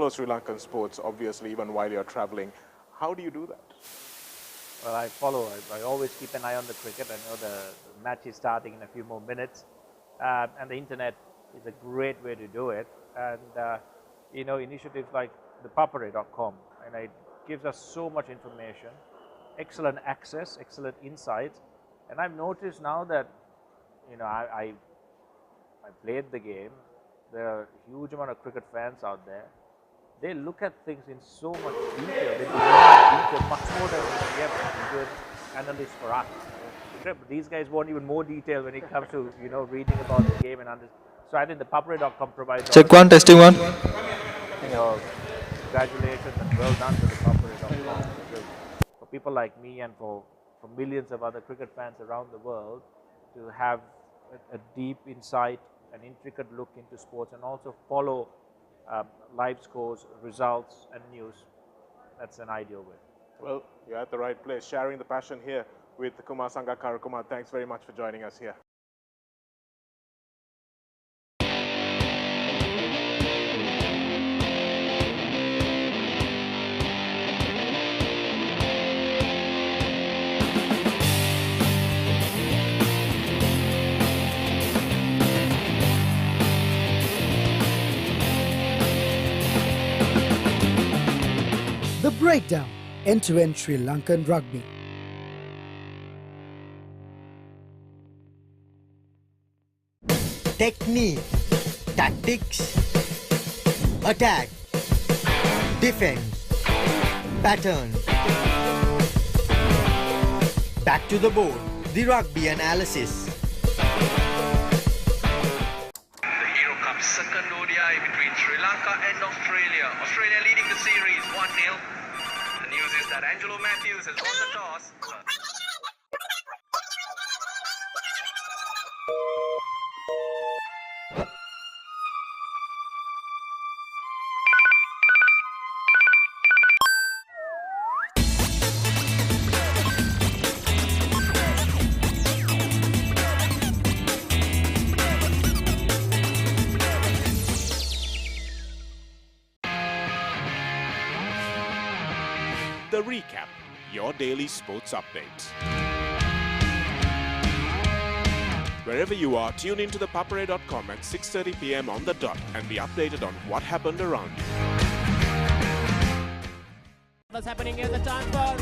follow Sri Lankan sports, obviously, even while you're traveling. How do you do that? Well, I always keep an eye on the cricket. I know the match is starting in a few more minutes. And the internet is a great way to do it. And, initiatives like ThePapare.com, and it gives us so much information, excellent access, excellent insight. And I've noticed now that, I played the game. There are a huge amount of cricket fans out there. They look at things in so much detail. They demand detail much more than we get good analysts for us. These guys want even more detail when it comes to reading about the game and understanding. So I think the ThePapare.com provides. Check one, testing one. Congratulations and well done to the ThePapare.com. For people like me and for millions of other cricket fans around the world to have a deep insight, an intricate look into sports, and also follow live scores, results, and news. That's an ideal way. Well, you're at the right place, sharing the passion here with Kumar Sangakkara. Kumar, thanks very much for joining us here. The Breakdown, end-to-end Sri Lankan rugby. Technique, tactics, attack, defense, pattern. Back to the board, the rugby analysis. Second ODI between Sri Lanka and Australia. Australia leading the series 1-0. The news is that Angelo Matthews has won the toss. The Recap, your daily sports updates. Wherever you are, tune into ThePapare.com at 6:30 p.m. on the dot and be updated on what happened around you. What's happening in the transfer?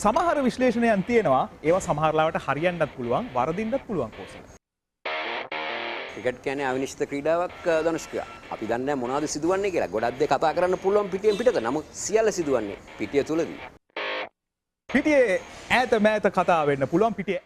සමහර විශ්ලේෂණයන් තියෙනවා ඒවා සමහරලාවට හරියන්නත් පුළුවන් වරදින්නත් පුළුවන් Kosala. Cricket කියන්නේ අවිනිශ්චිත ක්‍රීඩාවක් ධනුෂ්කයා. අපි දන්නේ නැහැ මොනවද සිදුවන්නේ කියලා. ගොඩක් දේ කතා කරන්න පුළුවන් පිටියෙන් පිටත. නමුත් සියල්ල සිදුවන්නේ පිටිය තුලදී. පිටියේ ඈත මෑත කතා වෙන්න පුළුවන් පිටියේ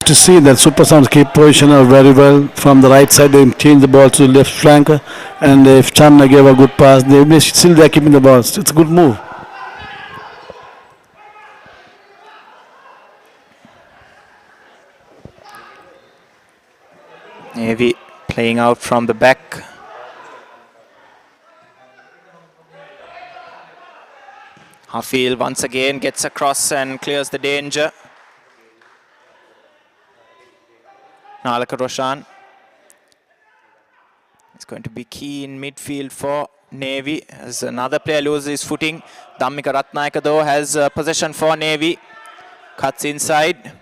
To see that Super Sounds keep positional very well from the right side, they change the ball to the left flank, and if Channa gave a good pass, they're keeping the ball. It's a good move. Navy playing out from the back. Hafeel once again gets across and clears the danger. Nalaka Roshan. It's going to be key in midfield for Navy as another player loses his footing. Dhammika Ratnayaka though has possession for Navy. Cuts inside.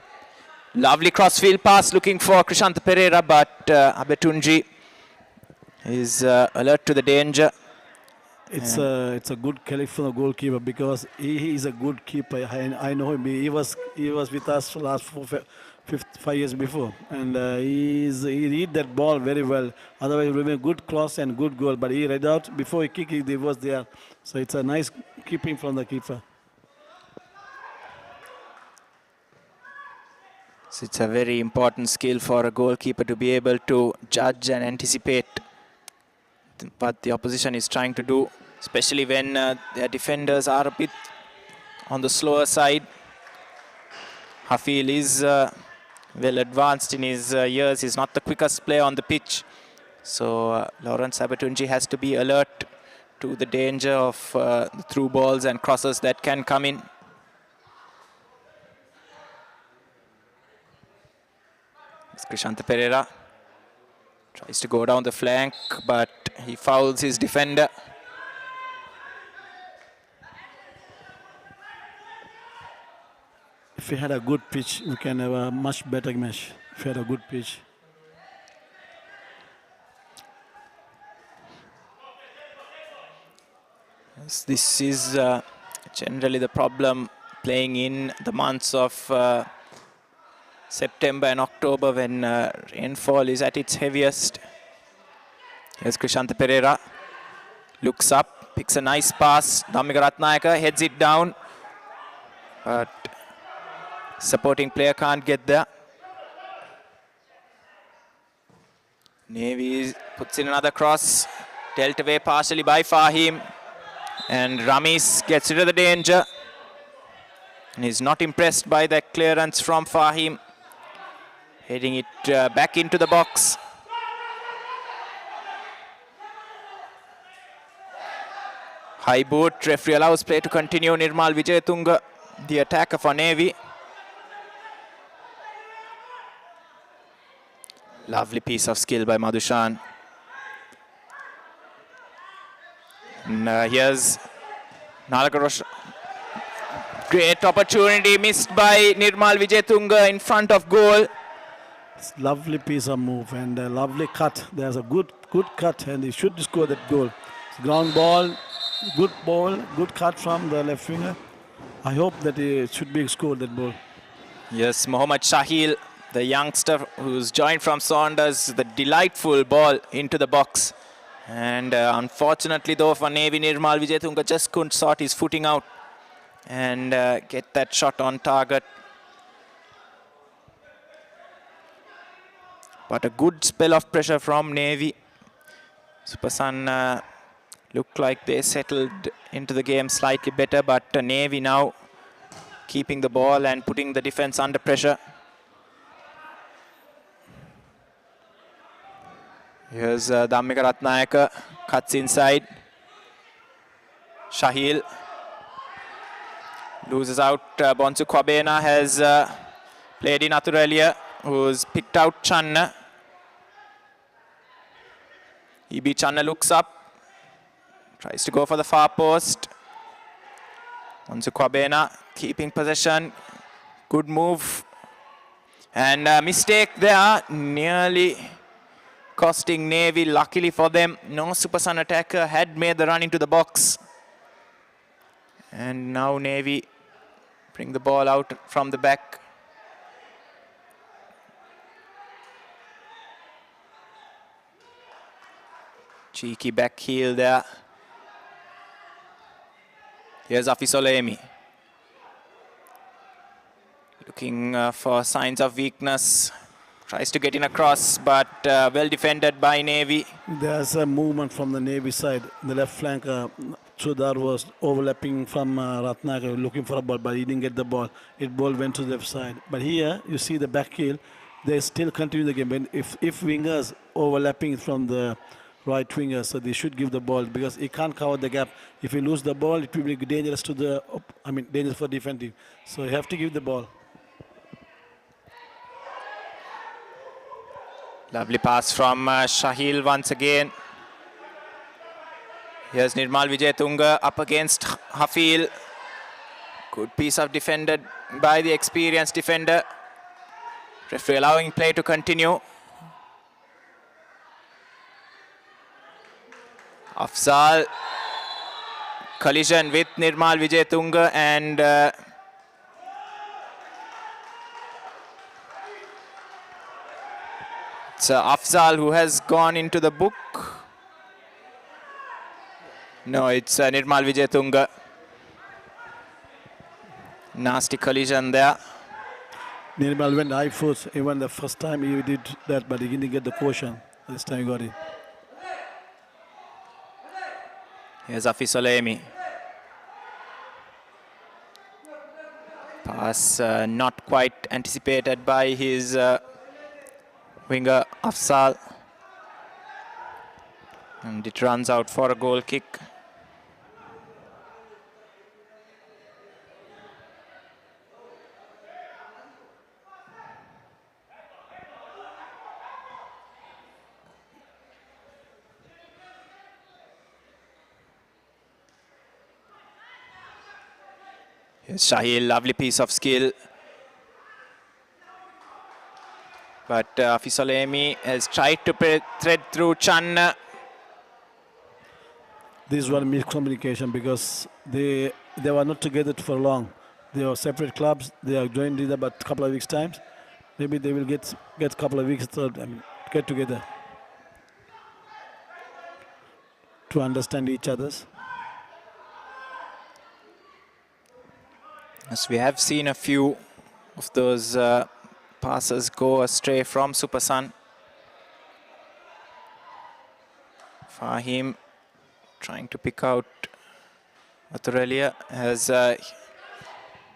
Lovely crossfield pass looking for Krishanta Pereira, but Abetunji is alert to the danger. It's a good California goalkeeper because he is a good keeper. I know him. He was with us for last 5 years before, and he read that ball very well. Otherwise, it would be a good cross and good goal. But he read out before he kicked it. He was there, so it's a nice keeping from the keeper. So it's a very important skill for a goalkeeper to be able to judge and anticipate what the opposition is trying to do, especially when their defenders are a bit on the slower side. Hafeel is well advanced in his years. He's not the quickest player on the pitch. So Lawrence Abetunji has to be alert to the danger of the through balls and crosses that can come in. Krishanta Pereira tries to go down the flank, but he fouls his defender. If we had a good pitch, we can have a much better match. If we had a good pitch. Yes, this is generally the problem playing in the months of September and October when rainfall is at its heaviest. Here's Krishanta Pereira. Looks up, picks a nice pass. Dhammika Ratnayaka heads it down. But supporting player can't get there. Navy puts in another cross. Dealt away partially by Fahim. And Ramis gets rid of the danger. And he's not impressed by that clearance from Fahim. Heading it back into the box. High boot, referee allows play to continue. Nirmal Wijayatunga, the attacker for Navy. Lovely piece of skill by Madhushan. And here's Nalaka. Great opportunity missed by Nirmal Wijayatunga in front of goal. It's lovely piece of move and a lovely cut. There's a good cut and he should score that goal. Ground ball, good cut from the left winger. I hope that it should be scored, that ball. Yes, Mohammad Shahil, the youngster who's joined from Saunders, the delightful ball into the box. And unfortunately though for Navy, Nirmal Wijayatunga just couldn't sort his footing out and get that shot on target. But a good spell of pressure from Navy. Supersun looked like they settled into the game slightly better, but Navy now keeping the ball and putting the defense under pressure. Here's Dhammika Ratnayaka, cuts inside. Shahil loses out. Bonsu Kwabena has played in Athurelia, who's picked out Channa. EB Channa looks up, tries to go for the far post. Bonsu Kwabena keeping possession. Good move. And a mistake there, nearly costing Navy. Luckily for them, no Supersun attacker had made the run into the box. And now Navy bring the ball out from the back. Cheeky back heel there. Here's Afisolemi. Looking for signs of weakness. Tries to get in across, but well defended by Navy. There's a movement from the Navy side. The left flank, Sudar was overlapping from Ratnakar, looking for a ball, but he didn't get the ball. It ball went to the left side. But here, you see the back heel. They still continue the game. And if wingers overlapping from the right winger, so they should give the ball because he can't cover the gap. If you lose the ball, it will be dangerous to the, dangerous for defending. So you have to give the ball. Lovely pass from Shahil once again. Here's Nirmal Vijayatunga up against Hafeel. Good piece of defended by the experienced defender. Referee allowing play to continue. Afzal. Collision with Nirmal Vijayatunga and it's Afzal who has gone into the book. No, it's Nirmal Vijayatunga. Nasty collision there. Nirmal went high foot. Even the first time he did that, but he didn't get the caution. This time he got it. Here's Afisolemi. Pass not quite anticipated by his winger Afzal. And it runs out for a goal kick. Here's Shahil, lovely piece of skill. But Afisolemi has tried to thread through Chan. This was miscommunication because they were not together for long. They were separate clubs. They are joined in about a couple of weeks' time. Maybe they will get a couple of weeks to get together to understand each other's. As we have seen a few of those passes go astray from Supersun. Fahim trying to pick out Athurelia has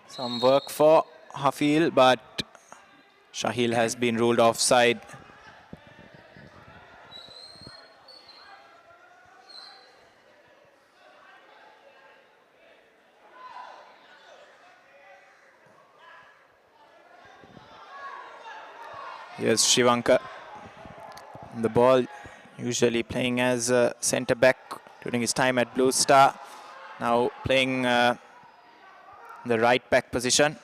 some work for Hafeel, but Shahil has been ruled offside. Here's Shivanka. The ball, usually playing as a centre back during his time at Blue Star. Now playing the right back position.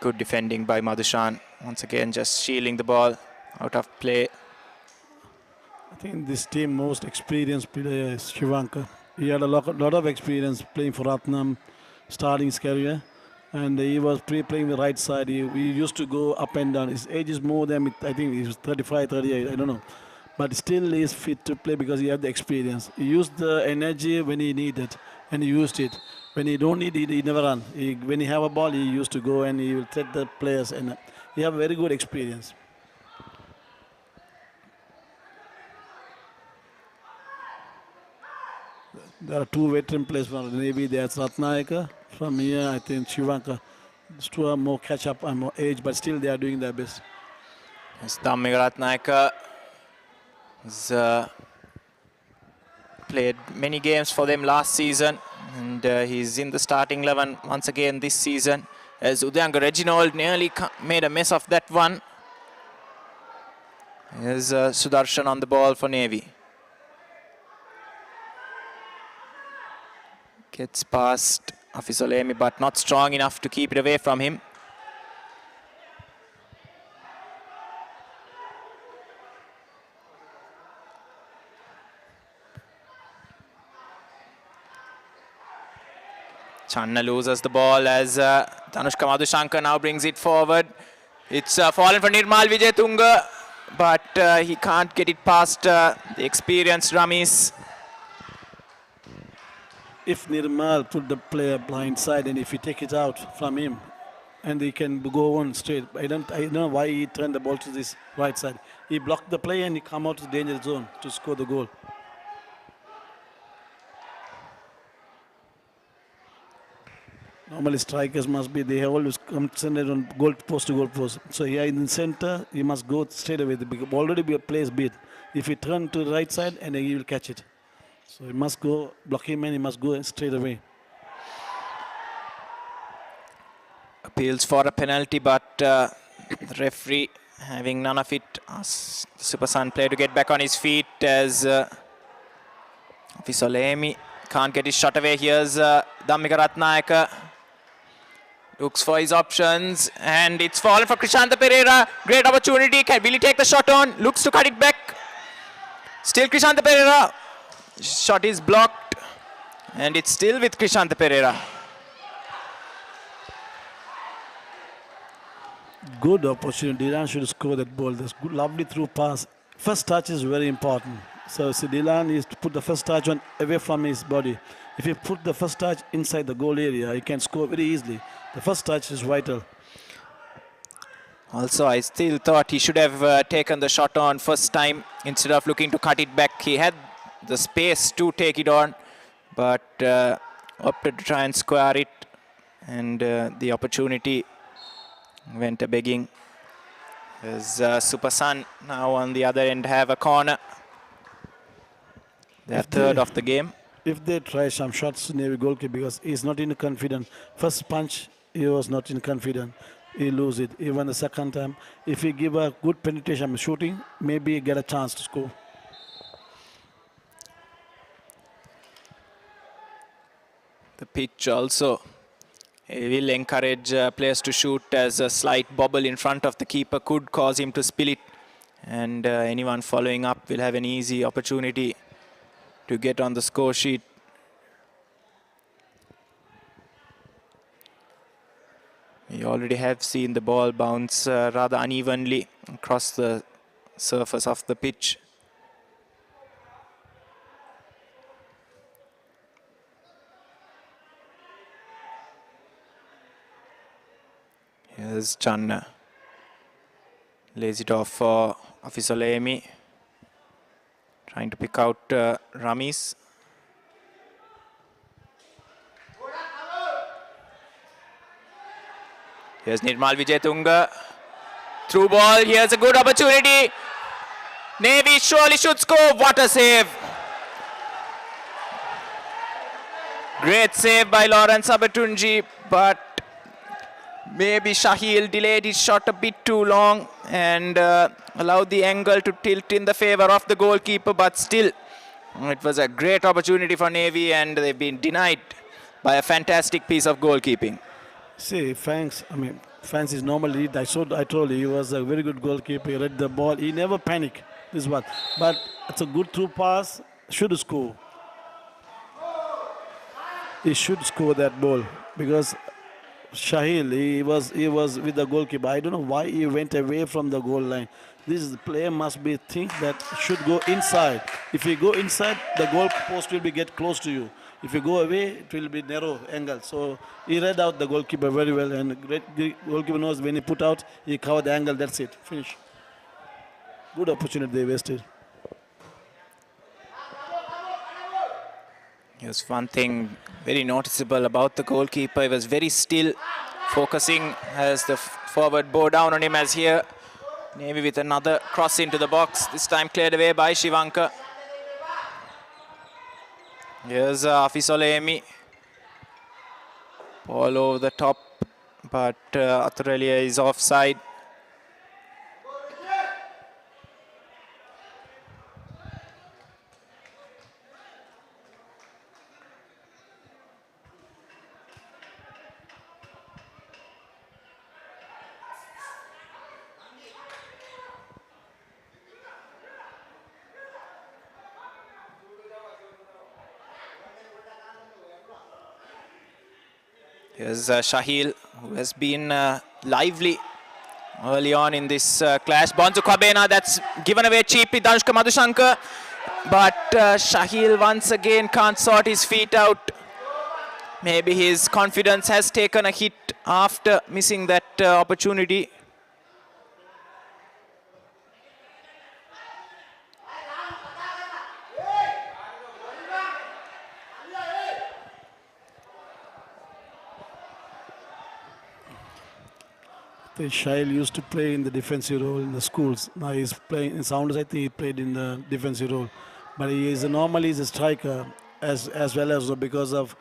Good defending by Madhushan. Once again, just shielding the ball out of play. I think this team most experienced player is Shivanka. He had a lot of experience playing for Ratnam, starting his career. And he was playing the right side. He used to go up and down. His age is more than, I think he's 35, 38, I don't know. But still he is fit to play because he had the experience. He used the energy when he needed, and he used it. When he don't need it, he never run. When he have a ball, he used to go and he will thread the players. And he have very good experience. There are two veteran players from the Navy. There's Ratnayaka. From here, I think Shivanka. These two are more catch up and more age, but still they are doing their best. Yes, Dhammika Ratnayaka has played many games for them last season, and he's in the starting 11 once again this season. As Udayanga Reginald nearly made a mess of that one. Here's Sudarshan on the ball for Navy. Gets past Afisolemi, but not strong enough to keep it away from him. Channa loses the ball as Tanushka Madhushankar now brings it forward. It's fallen for Nirmal Vijayatunga, but he can't get it past the experienced Ramis. if Nirmal put the player blind side and if he take it out from him, and he can go on straight. I don't know why he turned the ball to this right side. He blocked the play and he come out to the danger zone to score the goal. Normally strikers must be, they have always concentrated on goal post to goal post. So here in the center, he must go straight away. The already be a place beat. If he turn to the right side, and then he will catch it. So he must go, block him and he must go straight away. Appeals for a penalty, but the referee having none of it. Asks the Super Sun player to get back on his feet as Visolemi can't get his shot away. Here's Dhammika Ratnayaka. Looks for his options and it's fallen for Krishanta Pereira. Great opportunity. Will he take the shot on? Looks to cut it back. Still Krishanta Pereira. Shot is blocked and it's still with Krishanta Pereira. Good opportunity. Dylan should score that ball. This good, lovely through pass. First touch is very important. So Dylan is to put the first touch on away from his body. If you put the first touch inside the goal area, he can score very easily. The first touch is vital. Also, I still thought he should have taken the shot on first time instead of looking to cut it back. He had the space to take it on, but opted to try and square it, and the opportunity went a begging. As Super Sun now on the other end have a corner. Their third of the game. If they try some shots to Navy goalkeeper, because he's not in confident. First punch, he was not in confident. He lose it. Even the second time, if he give a good penetration shooting, maybe he get a chance to score. The pitch also will encourage players to shoot, as a slight bobble in front of the keeper could cause him to spill it, and anyone following up will have an easy opportunity to get on the score sheet. We already have seen the ball bounce rather unevenly across the surface of the pitch. Here's Channa. Lays it off for Afisolemi. Trying to pick out Ramis. Here's Nirmal Vijayatunga. Through ball. Here's a good opportunity. Navy surely should score. What a save. Great save by Lawrence Abatunji, but maybe Shahil delayed his shot a bit too long and allowed the angle to tilt in the favor of the goalkeeper, but still it was a great opportunity for Navy and they've been denied by a fantastic piece of goalkeeping. See, Fangs is normally, I told you, he was a very good goalkeeper. He read the ball. He never panicked. This is what. But it's a good through pass. Should score. He should score that ball because Shahil, he was with the goalkeeper. I don't know why he went away from the goal line. This player must be think that should go inside. If you go inside, the goal post will be get close to you. If you go away, it will be narrow angle. So he read out the goalkeeper very well, and great goalkeeper knows when he put out, he cover the angle. That's it. Finish. Good opportunity they wasted. Here's one thing very noticeable about the goalkeeper. He was very still, focusing as the forward bore down on him, as here Navy with another cross into the box, this time cleared away by Shivanka. Here's Afisolemi. Ball over the top, but Athurelia is offside. Here's Shahil, who has been lively early on in this clash. Bonzo Kwabena, that's given away cheaply, Danushka Madhushankar. But Shahil once again can't sort his feet out. Maybe his confidence has taken a hit after missing that opportunity. The Shail used to play in the defensive role in the schools. Now he's playing in Sounders. I think he played in the defensive role, but he is normally he's a striker as well as because of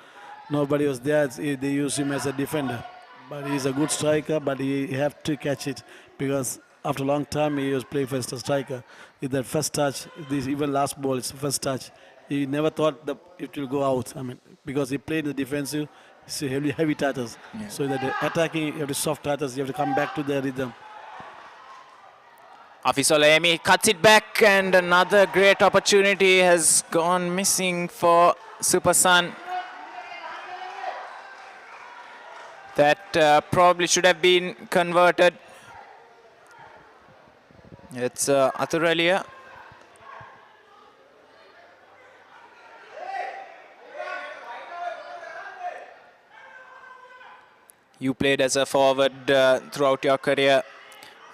nobody was there. They use him as a defender, but he's a good striker. But he have to catch it because after a long time he was playing first a striker. With that first touch, this even last ball, it's the first touch. He never thought that it will go out. I mean, because he played in the defensive. It's heavy tatters. Yeah. So that the attacking, you have the soft tatters, you have to come back to their rhythm. Afisolemi cuts it back, and another great opportunity has gone missing for Super Sun. That probably should have been converted. It's Athuralia. You played as a forward throughout your career.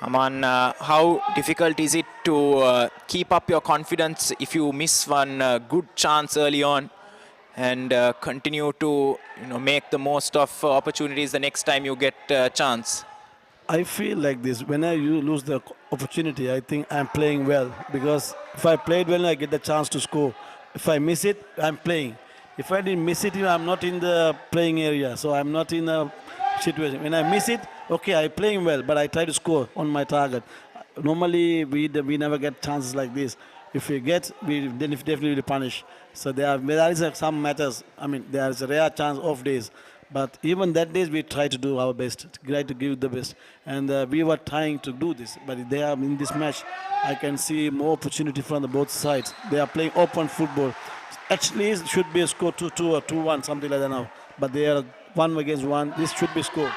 Aman, how difficult is it to keep up your confidence if you miss one good chance early on and continue to make the most of opportunities the next time you get a chance? I feel like this. When I lose the opportunity, I think I'm playing well. Because if I played well, I get the chance to score. If I miss it, I'm playing. If I didn't miss it, I'm not in the playing area. So I'm not in a situation. When I miss it, okay, I'm playing well, but I try to score on my target. Normally, we never get chances like this. If we get, then if definitely will punish. So there is some matters. I mean, there is a rare chance of days. But even that days, we try to do our best, try to give the best. And we were trying to do this. But they are in this match, I can see more opportunity from both sides. They are playing open football. Actually, it should be a score 2-2 or 2-1, something like that now. But they are 1 against 1. This should be scored.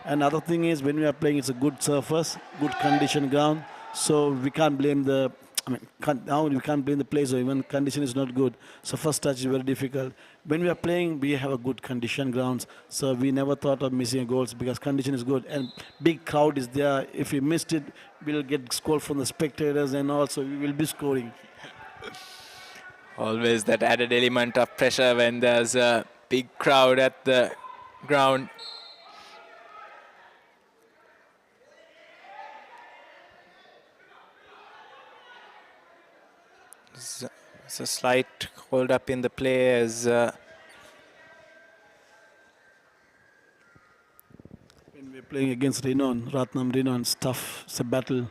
Another thing is when we are playing, it's a good surface, good condition ground. So we can't blame the. Now we can't blame the players, or even condition is not good. So first touch is very difficult. When we are playing, we have a good condition grounds. So we never thought of missing goals because condition is good and big crowd is there. If we missed it, we'll get score from the spectators and also we will be scoring. Always that added element of pressure when there's a big crowd at the ground. It's a slight hold up in the play as when we're playing against Ratnam Renon, it's tough, it's a battle.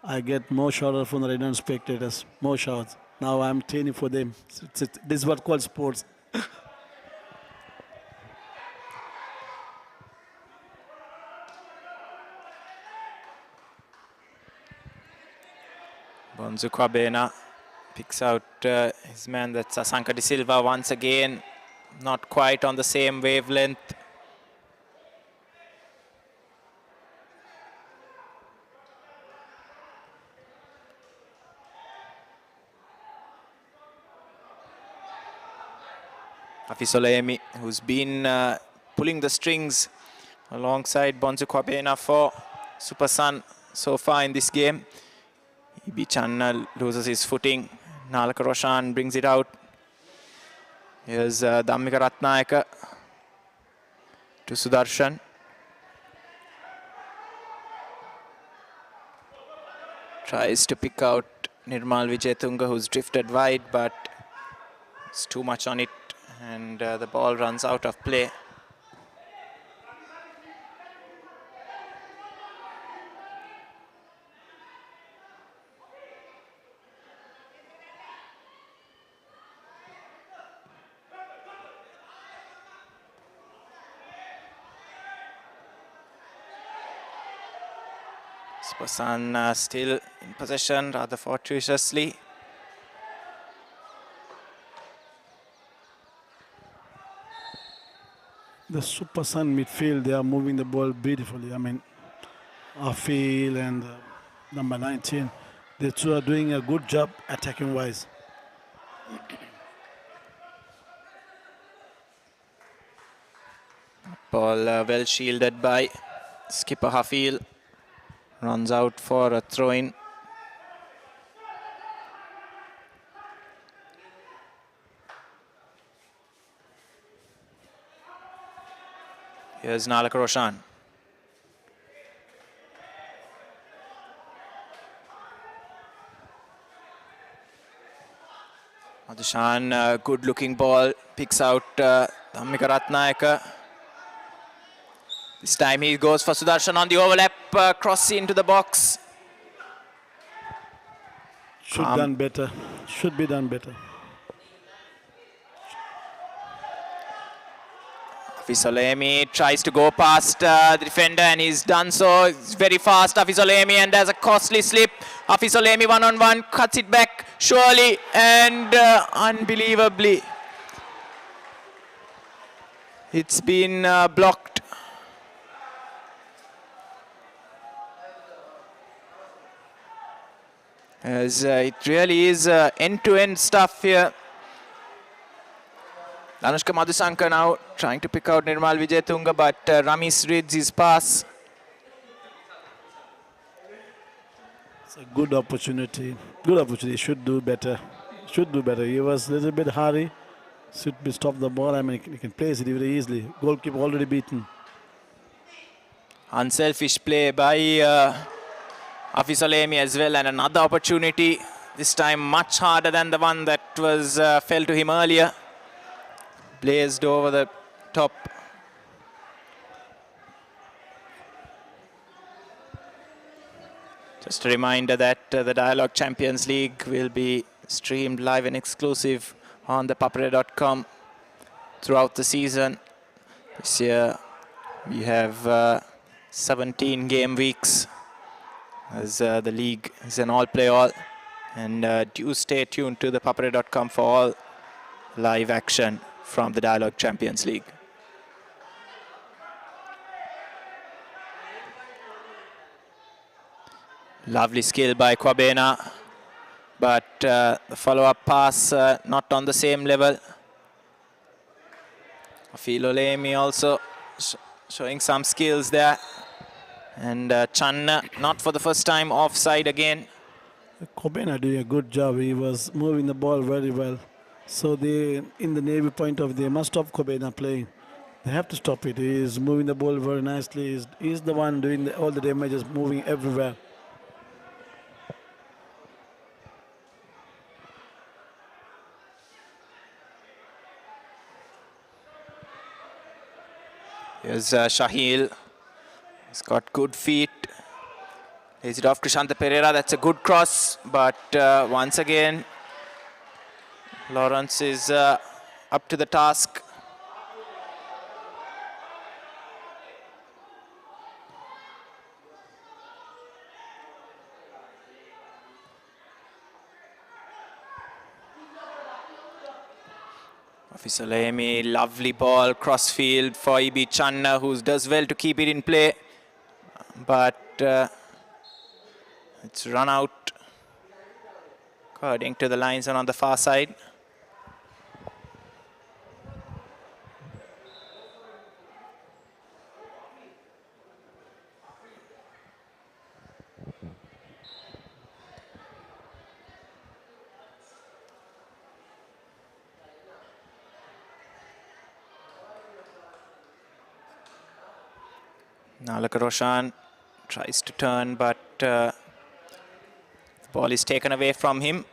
I get more shots from the Renon spectators, more shots. Now I'm training for them. This is what called sports. Bonzu Kwabena picks out his man, that's Asanka De Silva once again. Not quite on the same wavelength. Afisolemi, who's been pulling the strings alongside Bonzu Kwabena for Super Sun so far in this game. Ibi Channa loses his footing. Nalaka Roshan brings it out. Here's Dhammika Ratnayaka to Sudarshan. Tries to pick out Nirmal Vijayatunga, who's drifted wide, but it's too much on it, and the ball runs out of play. Spasan still in possession, rather fortuitously. The Super Sun midfield, they are moving the ball beautifully. I mean, Afil and number 19, the two are doing a good job attacking-wise. Ball well shielded by skipper Hafeel. Runs out for a throw-in. Here's Nalaka Roshan. Madhushan, good looking ball, picks out Dhammika Ratnayaka. This time he goes for Sudarshan on the overlap, cross into the box. Should done better. Should be done better. Hafiz Olemi tries to go past the defender and he's done so. It's very fast, Hafiz Olemi, and there's a costly slip. Hafiz Olemi one-on-one, cuts it back surely and unbelievably. It's been blocked. As it really is end-to-end stuff here. Anushka Madhusankar now trying to pick out Nirmal Vijayatunga, but Ramesh reads his pass. It's a good opportunity. Good opportunity. Should do better. Should do better. He was a little bit hurry. Should be stop the ball. I mean, he can place it very easily. Goalkeeper already beaten. Unselfish play by Hafiz Olemi as well, and another opportunity. This time much harder than the one that was fell to him earlier. Blazed over the top. Just a reminder that the Dialogue Champions League will be streamed live and exclusive on ThePapare.com throughout the season. This year we have 17 game weeks as the league is an all-play-all. And do stay tuned to ThePapare.com for all live action from the Dialogue Champions League. Lovely skill by Kwabena, but the follow-up pass not on the same level. Hafiz Olemi also showing some skills there. And Channa, not for the first time, offside again. Kwabena doing a good job. He was moving the ball very well. So they, in the Navy point of view, they must stop Kwabena playing. They have to stop it. He is moving the ball very nicely. He's the one doing all the damages, moving everywhere. Here's Shahil. He's got good feet. Lays it off to Shanta Pereira. That's a good cross. But once again, Lawrence is up to the task. Hafiz Olemi, lovely ball, crossfield for E.B. Channa, who does well to keep it in play. But it's run out, according to the lines and on the far side. Nalaka Roshan tries to turn, but the ball is taken away from him.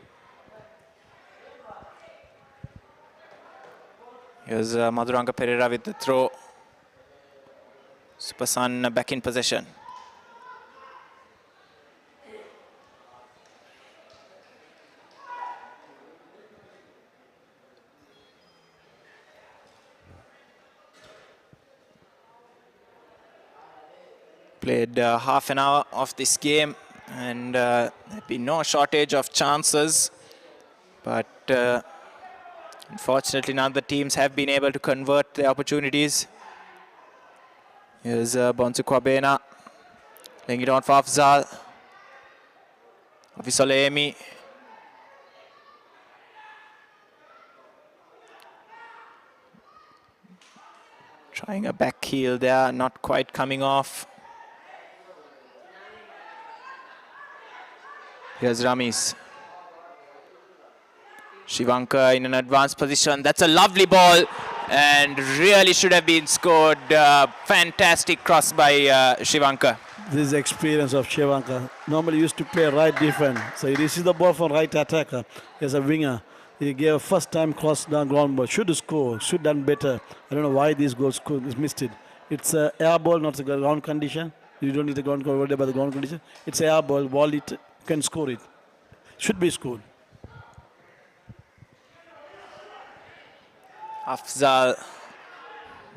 Here's Madhuranga Pereira with the throw. Supersan back in possession. Played half an hour of this game, and there's been no shortage of chances, but unfortunately none of the teams have been able to convert their opportunities. Here's Bonsu Kwabena laying it on for Afzal. Hafiz Olemi. Trying a back heel there, not quite coming off. Here's Ramis. Shivanka in an advanced position. That's a lovely ball and really should have been scored. Fantastic cross by Shivanka. This is the experience of Shivanka. Normally used to play right defense. So he receives the ball from right attacker as a winger. He gave a first time cross down ground ball. Should have scored. Should have done better. I don't know why this goal is missed it. It's a air ball, not a ground condition. You don't need the ground worry about the ground condition. It's air ball. Ball it can score it. Should be scored. Afzal,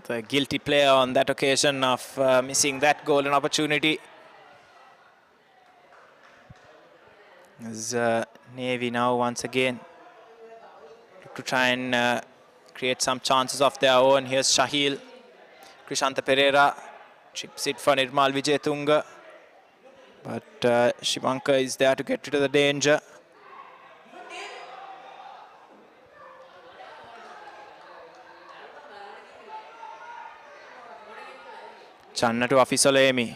the guilty player on that occasion of missing that golden opportunity. As Navy now once again to try and create some chances of their own. Here's Shahil. Krishanta Pereira chips it for Nirmal Vijayatunga. But Shivanka is there to get rid of the danger. Channa to Afisolemi.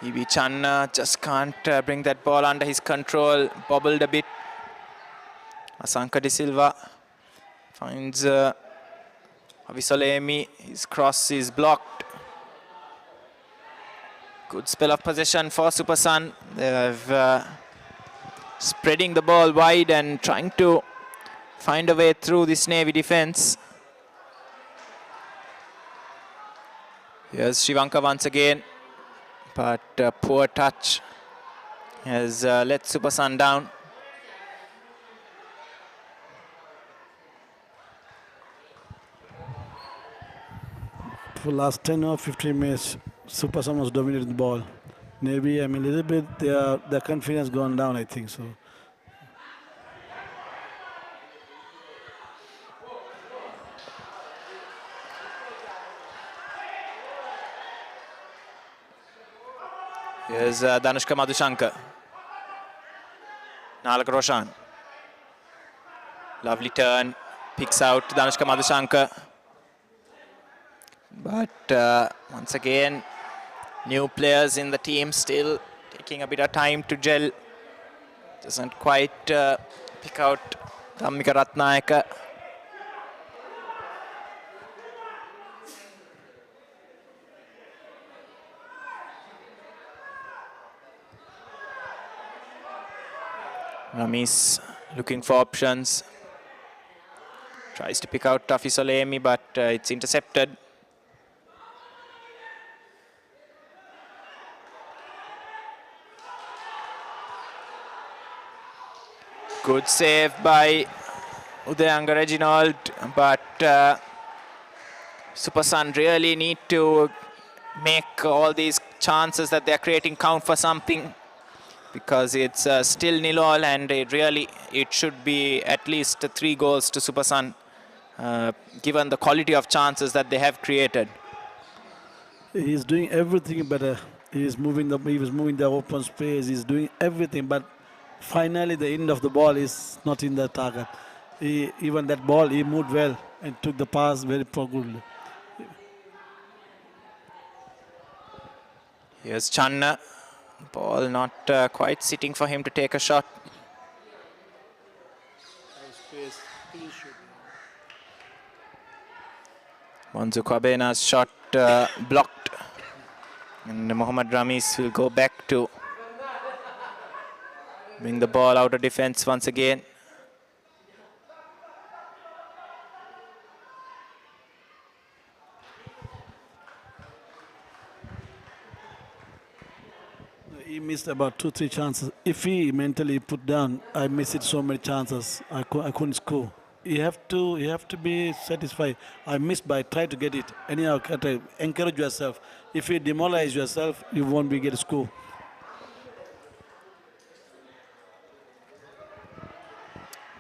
E.B. Channa just can't bring that ball under his control. Bobbled a bit. Asanka De Silva finds Afisolemi. His cross is blocked. Good spell of possession for Super Sun. They're spreading the ball wide and trying to find a way through this Navy defense. Here's Shivanka once again, but poor touch has let Super Sun down. For last 10 or 15 minutes, Super Sun was dominating the ball. Maybe, I mean, a little bit, their confidence gone down, I think so. Here's Danushka Madhushankar. Nalak Roshan. Lovely turn. Picks out Danushka Madhushankar. But once again, new players in the team still taking a bit of time to gel. Doesn't quite pick out Dhammika Ratnayaka. Ramis looking for options. Tries to pick out Afisolemi, but it's intercepted. Good save by Udayanga Reginald, but Super Sun really need to make all these chances that they're creating count for something, because it's still 0-0 and it should be at least 3 goals to Super Sun, given the quality of chances that they have created. He's doing everything better. He was moving the open space. He's doing everything, but finally the end of the ball is not in the target. Even that ball, he moved well and took the pass very good. Here's Channa. Ball not quite sitting for him to take a shot. Monzu Kwabena's shot blocked. And Mohammad Ramis will go back to bring the ball out of defense once again. He missed about 2-3 chances. If he mentally put down, I missed so many chances. I couldn't score. You have to be satisfied. I missed, but I try to get it. Anyhow, encourage yourself. If you demoralize yourself, you won't be get a score.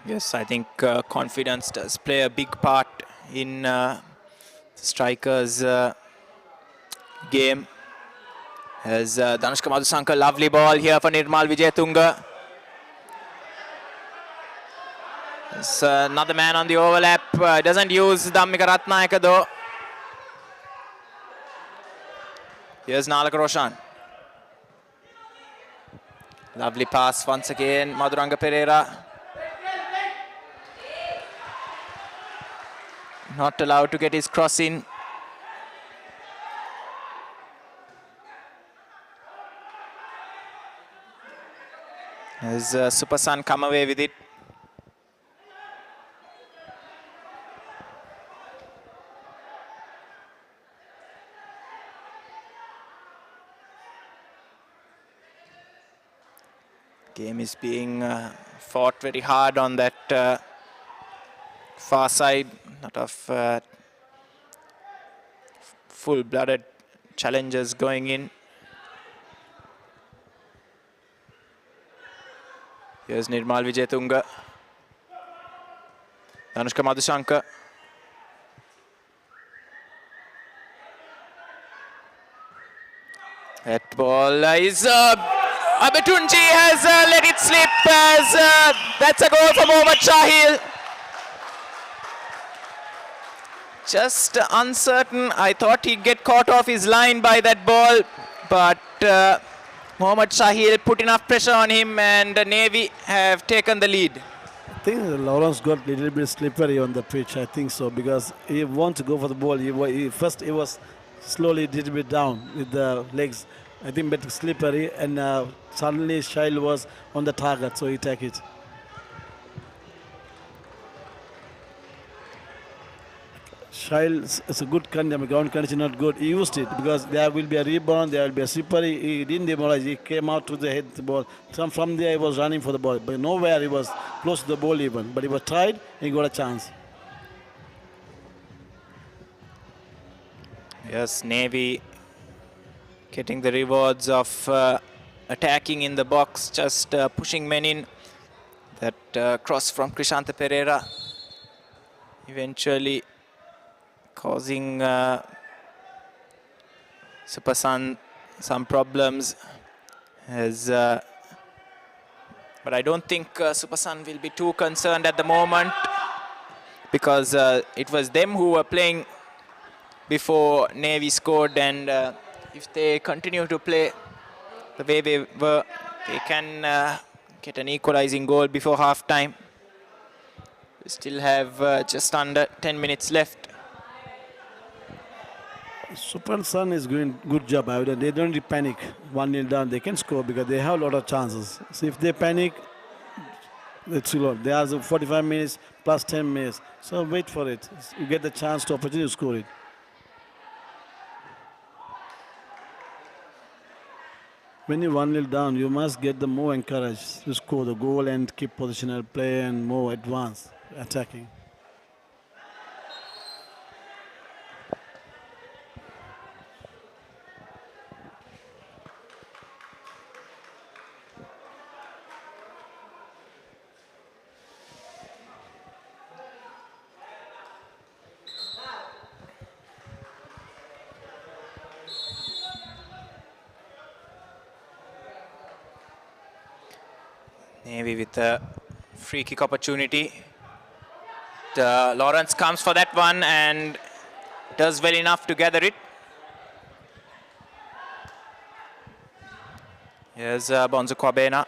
Yes, I think confidence does play a big part in strikers' game. As Danushka Madhushankar, lovely ball here for Nirmal Vijayatunga. There's another man on the overlap. Doesn't use Dhammika Ratnayaka though. Here's Nalaka Roshan. Lovely pass once again, Madhuranga Pereira. Not allowed to get his cross in. As Super Sun come away with it. Game is being fought very hard on that far side. Lot of full-blooded challengers going in. Here's Nirmal Wijetunga. Anushka Madhushankar. That ball is... Abatunji has let it slip as that's a goal for Mohammad Shahil. Just uncertain. I thought he'd get caught off his line by that ball, but Mohammad Shahil put enough pressure on him and Navy have taken the lead. I think Lawrence got a little bit slippery on the pitch, I think so, because he wanted to go for the ball. First he was slowly a little bit down with the legs. I think bit slippery, and suddenly Shahil was on the target, so he took it. Shahil is a good condition, ground condition not good. He used it because there will be a rebound, there will be a slippery. He didn't demoralize, he came out to the head the ball. From there he was running for the ball, but nowhere he was close to the ball even. But he was tried, he got a chance. Yes, Navy getting the rewards of attacking in the box, just pushing men in. That cross from Krishanta Pereira eventually causing Super Sun some problems. But I don't think Super Sun will be too concerned at the moment, because it was them who were playing before Navy scored, and if they continue to play the way they were, they can get an equalizing goal before half time. We still have just under 10 minutes left. Super Sun is doing good job. They don't really panic. 1-0 down, they can score because they have a lot of chances. So if they panic, it's a lot. They have 45 minutes plus 10 minutes. So wait for it. You get the chance to opportunity to score it. When you're 1-0 down, you must get the more encouraged to score the goal and keep positional play and more advanced attacking. Navy with a free kick opportunity. Lawrence comes for that one and does well enough to gather it. Here's Bonzo Kwabena.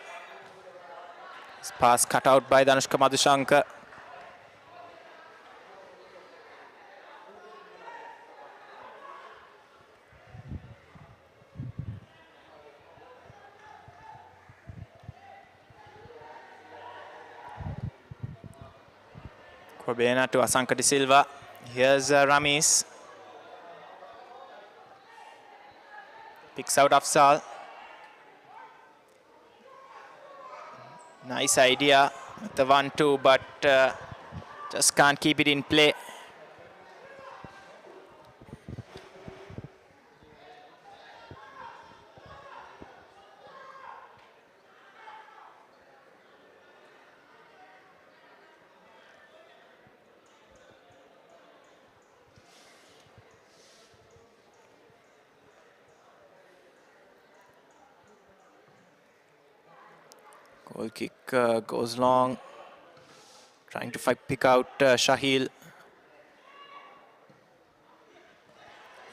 His pass cut out by Danushka Madhushankar. Kwabena to Asanka De Silva. Here's Ramis. Picks out Afzal. Nice idea with the 1-2, but just can't keep it in play. Goal kick goes long. Trying to pick out Shahil.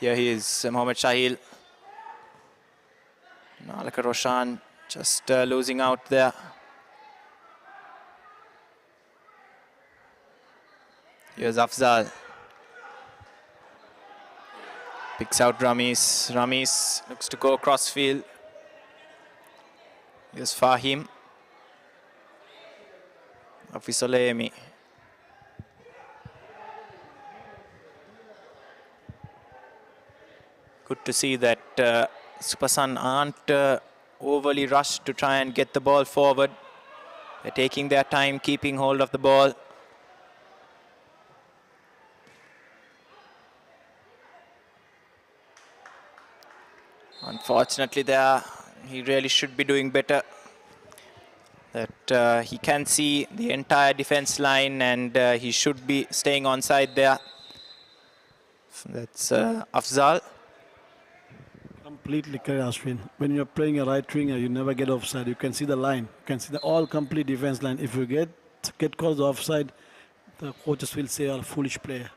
Here he is, Mohammad Shahil. Nalaka Roshan just losing out there. Here's Afzal. Picks out Ramis. Ramis looks to go across field. Here's Fahim. Afisolemi. Good to see that Supersun aren't overly rushed to try and get the ball forward. They're taking their time, keeping hold of the ball. Unfortunately there, he really should be doing better. That he can see the entire defense line and he should be staying onside there. That's Afzal. Completely correct, Ashwin. When you're playing a right winger, you never get offside. You can see the line. You can see the all complete defense line. If you get called offside, the coaches will say you're a foolish player.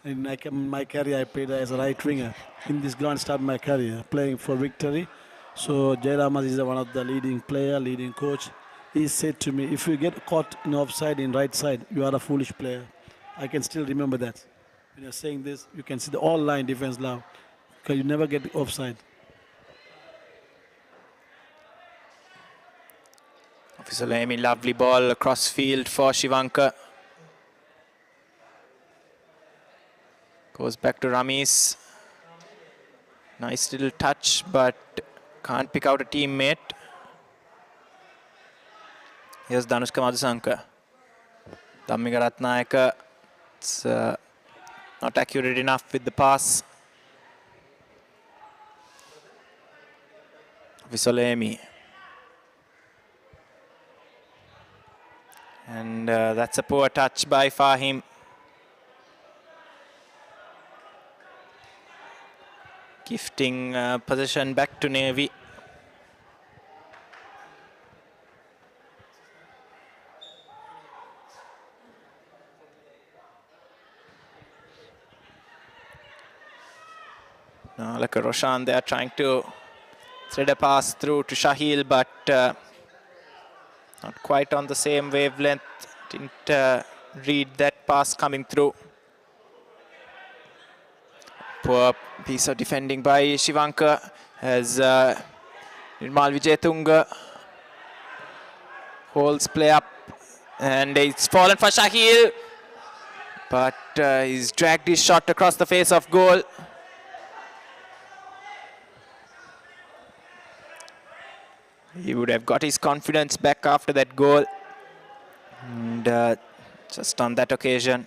In my career, I played as a right winger. In this ground, started my career playing for Victory. So Jayaramas is one of the leading player, leading coach. He said to me, if you get caught in offside in right side, you are a foolish player. I can still remember that. When you're saying this, you can see the all line defense now. Because you never get offside. Officer Lemi, lovely ball across field for Shivanka. Goes back to Ramis. Nice little touch, but can't pick out a teammate. Here's Danushka Madhusanka. Dhammika Ratnayaka. It's not accurate enough with the pass. Visolemi. And that's a poor touch by Fahim. Gifting possession back to Navy. Now, like a Roshan, they are trying to thread a pass through to Shahil, but not quite on the same wavelength. Didn't read that pass coming through. Poor piece of defending by Shivanka as Nirmal Vijayatunga holds play up, and it's fallen for Shahil, but he's dragged his shot across the face of goal. He would have got his confidence back after that goal, and just on that occasion,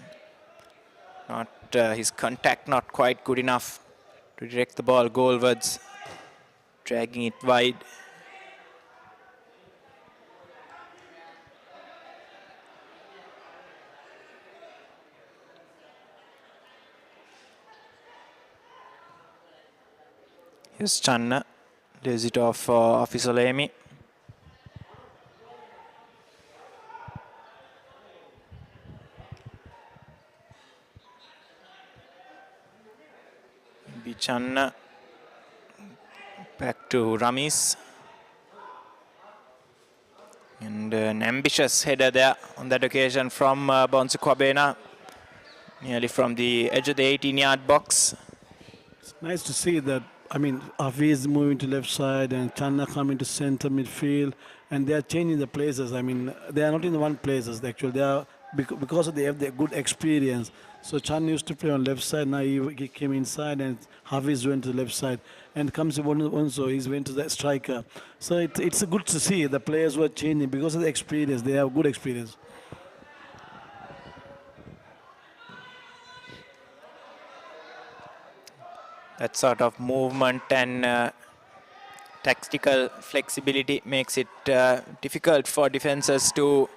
not his contact not quite good enough to direct the ball goalwards, dragging it wide. Here's Channa, lays it off for Afisolemi. Channa back to Ramis, and an ambitious header there on that occasion from Bonsu Kwabena, nearly from the edge of the 18-yard box. It's nice to see that. I mean, Hafiz moving to left side and Channa coming to center midfield, and they are changing the places. I mean, they are not in the one places. Actually, they are because they have the good experience. So Chan used to play on left side. Now he came inside, and Hafiz went to the left side, and comes also he's went to the striker. So it's good to see the players were changing because of the experience. They have good experience. That sort of movement and tactical flexibility makes it difficult for defenses who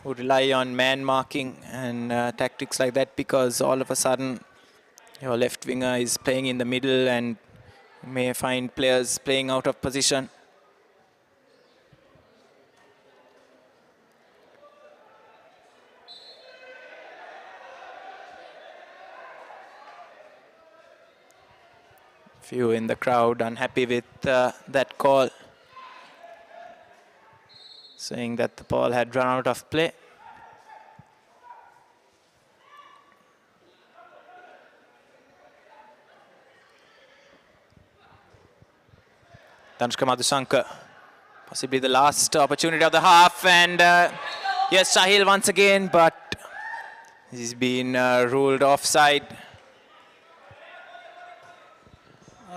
rely on man marking and tactics like that, because all of a sudden your left winger is playing in the middle and you may find players playing out of position. Few in the crowd unhappy with that call, saying that the ball had run out of play. Tanushka Madhusankar, possibly the last opportunity of the half, and yes, Shahil once again, but he's been ruled offside.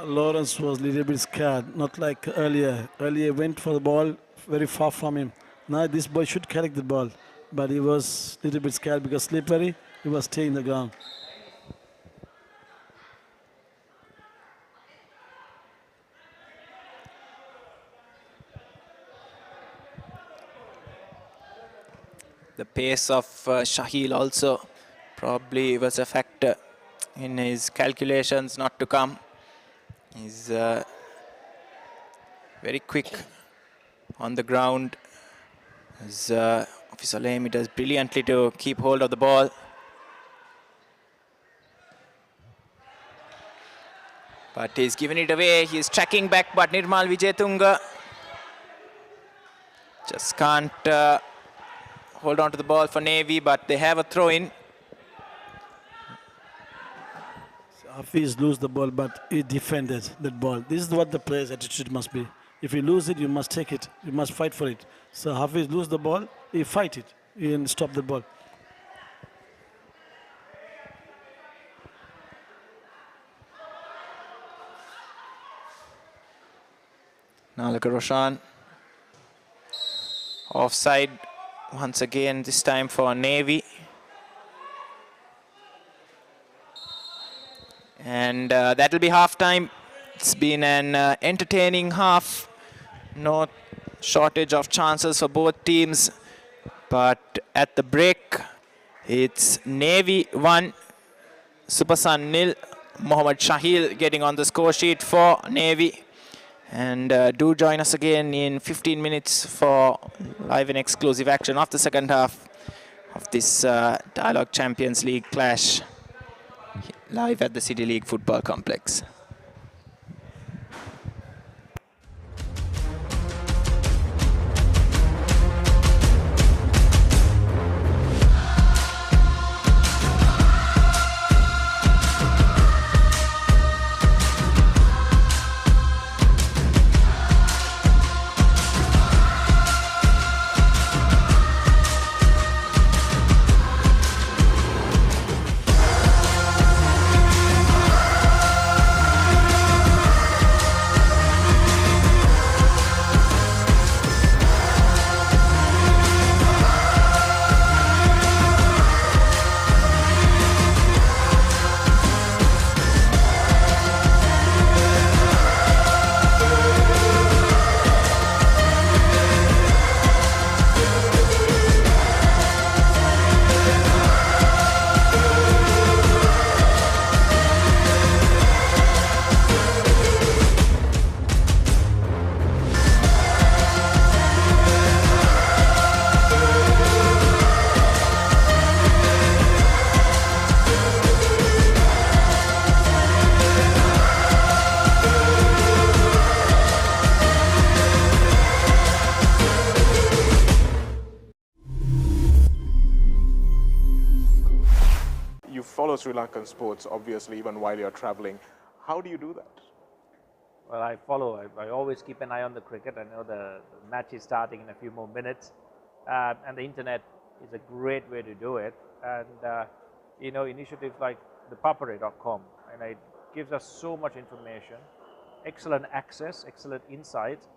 Lawrence was a little bit scared, not like earlier. Earlier went for the ball very far from him. Now this boy should collect the ball, but he was a little bit scared because slippery, he was staying the ground. The pace of Shahil also probably was a factor in his calculations not to come. He's very quick on the ground. As Officer Lamy does brilliantly to keep hold of the ball. But he's given it away. He's tracking back, but Nirmal Wijetunga just can't hold on to the ball for Navy, but they have a throw-in. Hafiz lose the ball, but he defended that ball. This is what the player's attitude must be. If you lose it, you must take it. You must fight for it. So Hafiz lose the ball, he fight it and stop the ball. Nalaka Roshan. Offside once again, this time for Navy. And that'll be half-time. It's been an entertaining half. No shortage of chances for both teams. But at the break, it's Navy 1, Supersun 0. Mohammad Shahil getting on the score sheet for Navy. And do join us again in 15 minutes for live and exclusive action of the second half of this Dialogue Champions League clash live at the City League Football Complex. You follow Sri Lankan sports, obviously, even while you're traveling. How do you do that? Well, I follow. I always keep an eye on the cricket. I know the match is starting in a few more minutes. And the internet is a great way to do it. And, you know, initiatives like ThePapare.com, and it gives us so much information, excellent access, excellent insights.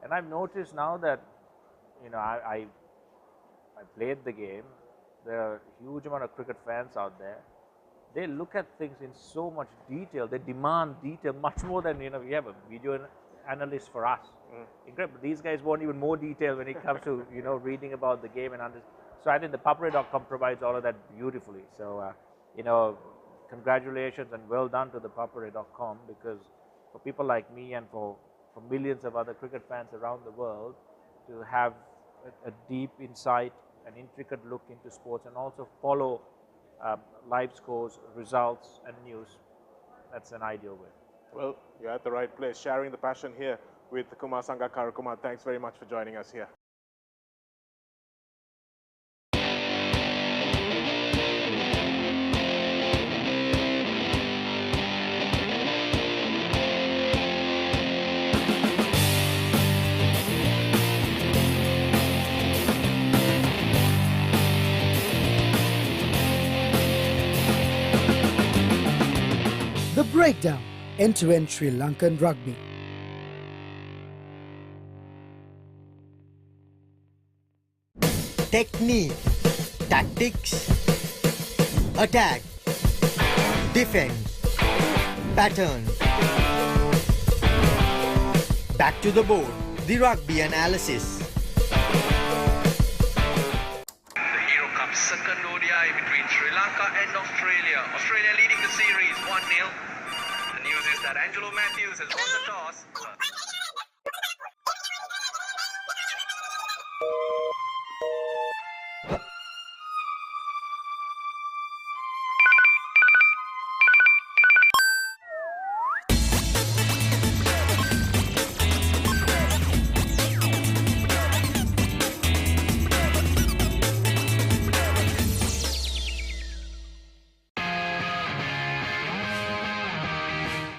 And I've noticed now that, you know, I played the game. There are a huge amount of cricket fans out there. They look at things in so much detail. They demand detail much more than, you know, we have a video analyst for us. Incredible. These guys want even more detail when it comes to, you know, reading about the game and so I think the ThePapare.com provides all of that beautifully. So, you know, congratulations and well done to the ThePapare.com, because for people like me and for millions of other cricket fans around the world to have a deep insight, an intricate look into sports, and also follow live scores, results, and news, that's an ideal way. Well, you're at the right place, sharing the passion here with Kumar Sangakkara. Kumar, thanks very much for joining us here. The Breakdown, end-to-end Sri Lankan rugby. Technique, tactics, attack, defense, pattern. Back to the board, the rugby analysis. The Hero Cup second ODI between Sri Lanka and Australia. Australia leading the series 1-0. The news is that Angelo Matthews has won the toss.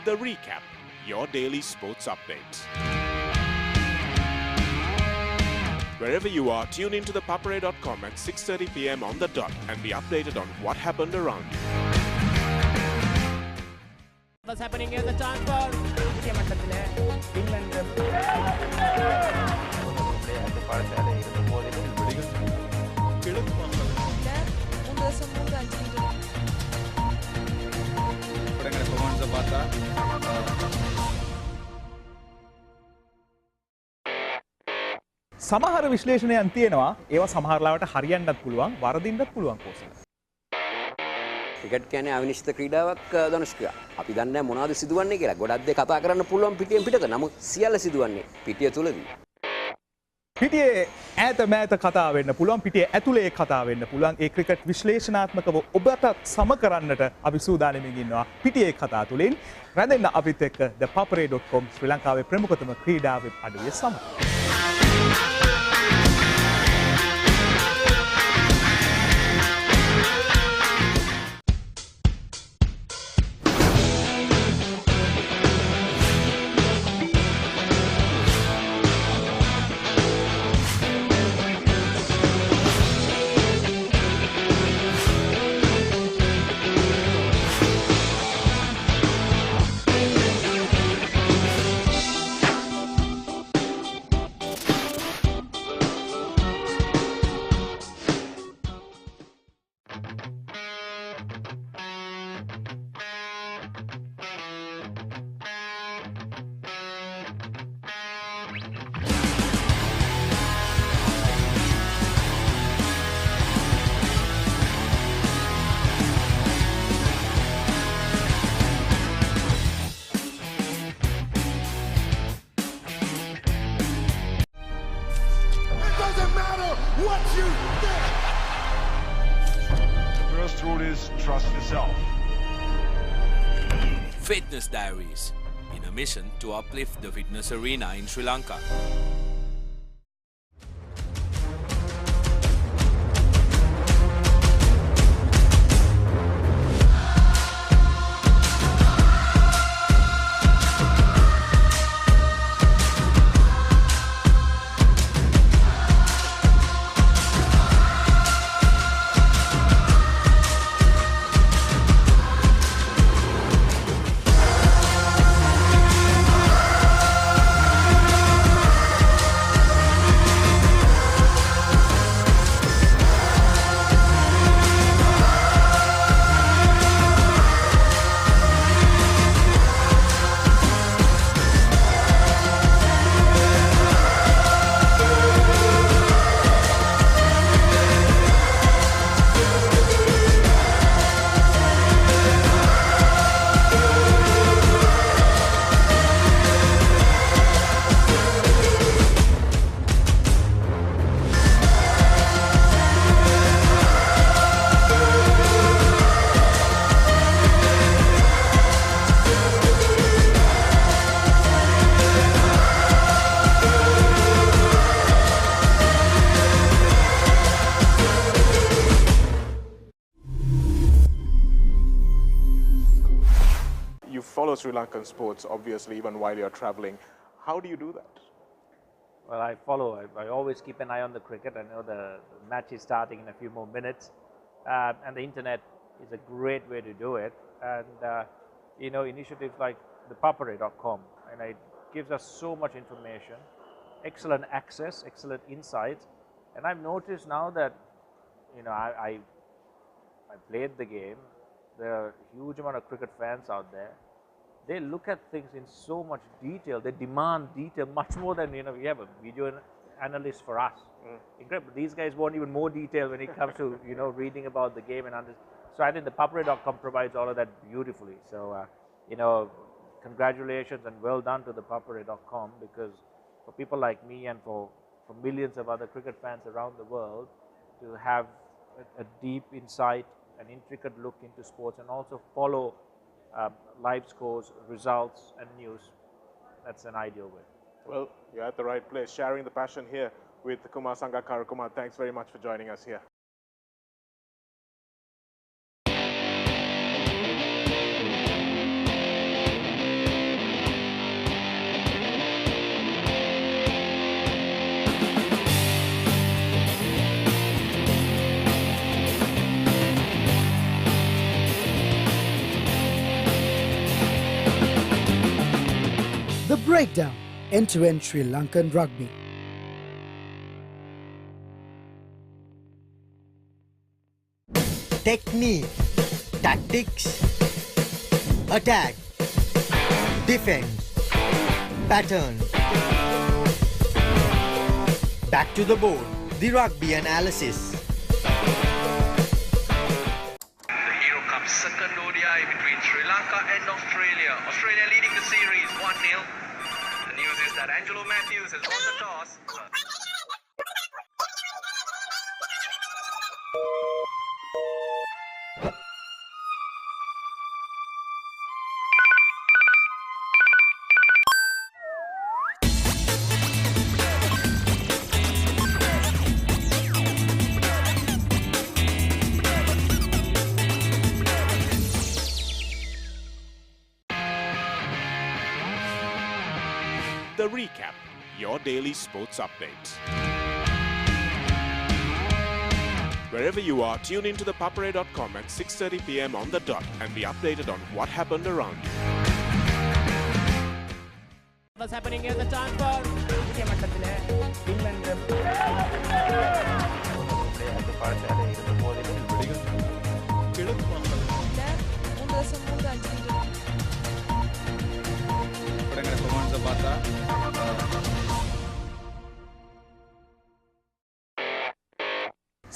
The Recap, your daily sports update. Wherever you are, tune into ThePapare.com at 6:30 p.m. on the dot and be updated on what happened around you. What's happening here? The time for සමහර විශ්ලේෂණයන් තියෙනවා ඒවා සමහරලාවට හරියන්නත් පුළුවන් වරදින්නත් පුළුවන් Kosala. Cricket කියන්නේ අවිනිශ්චිත ක්‍රීඩාවක් ධනුෂ්කා. අපි දන්නේ නැහැ මොනවද සිදුවන්නේ කියලා. ගොඩක් දේ කතා කරන්න පුළුවන් පිටියෙන් පිටත. නමුත් සියල්ල සිදුවන්නේ පිටිය තුලදී. පිටියේ ඈත මෑත කතා වෙන්න පුළුවන් පිටියේ ඇතුලේ කතා වෙන්න පුළුවන්. ඒ ක්‍රිකට් විශ්ලේෂණාත්මකව ඔබට සම කරන්නට අපි සූදානම්ින් ඉන්නවා පිටියේ කතා තුලින්. රැඳෙන්න අපිත් එක්ක ThePapare.com ශ්‍රී ලංකාවේ ප්‍රමුඛතම ක්‍රීඩා වෙබ් අඩවිය සමග. Fitness Diaries, in a mission to uplift the fitness arena in Sri Lanka. follow Sri Lankan sports, obviously, even while you're traveling. How do you do that? Well, I follow. I always keep an eye on the cricket. I know the match is starting in a few more minutes. And the internet is a great way to do it. And, initiatives like ThePapare.com, and it gives us so much information, excellent access, excellent insights. And I've noticed now that, I played the game. There are a huge amount of cricket fans out there. They look at things in so much detail. They demand detail much more than, we have a video analyst for us. Incredible. These guys want even more detail when it comes to, reading about the game and understanding. So I think ThePapare.com provides all of that beautifully. So, congratulations and well done to ThePapare.com, because for people like me and for millions of other cricket fans around the world to have a deep insight, an intricate look into sports, and also follow live scores, results, and news, that's an ideal way. Well, you're at the right place, sharing the passion here with Kumar Sangakkara. Kumar, thanks very much for joining us here. The Breakdown, end-to-end Sri Lankan rugby. Technique, tactics, attack, defense, pattern. Back to the board, the rugby analysis. Second ODI between Sri Lanka and Australia. Australia leading the series 1-0. The news is that Angelo Matthews has won the toss. The Recap, your daily sports update. Wherever you are, tune into ThePapare.com at 6:30 p.m. on the dot and be updated on what happened around you. What's happening here? The time for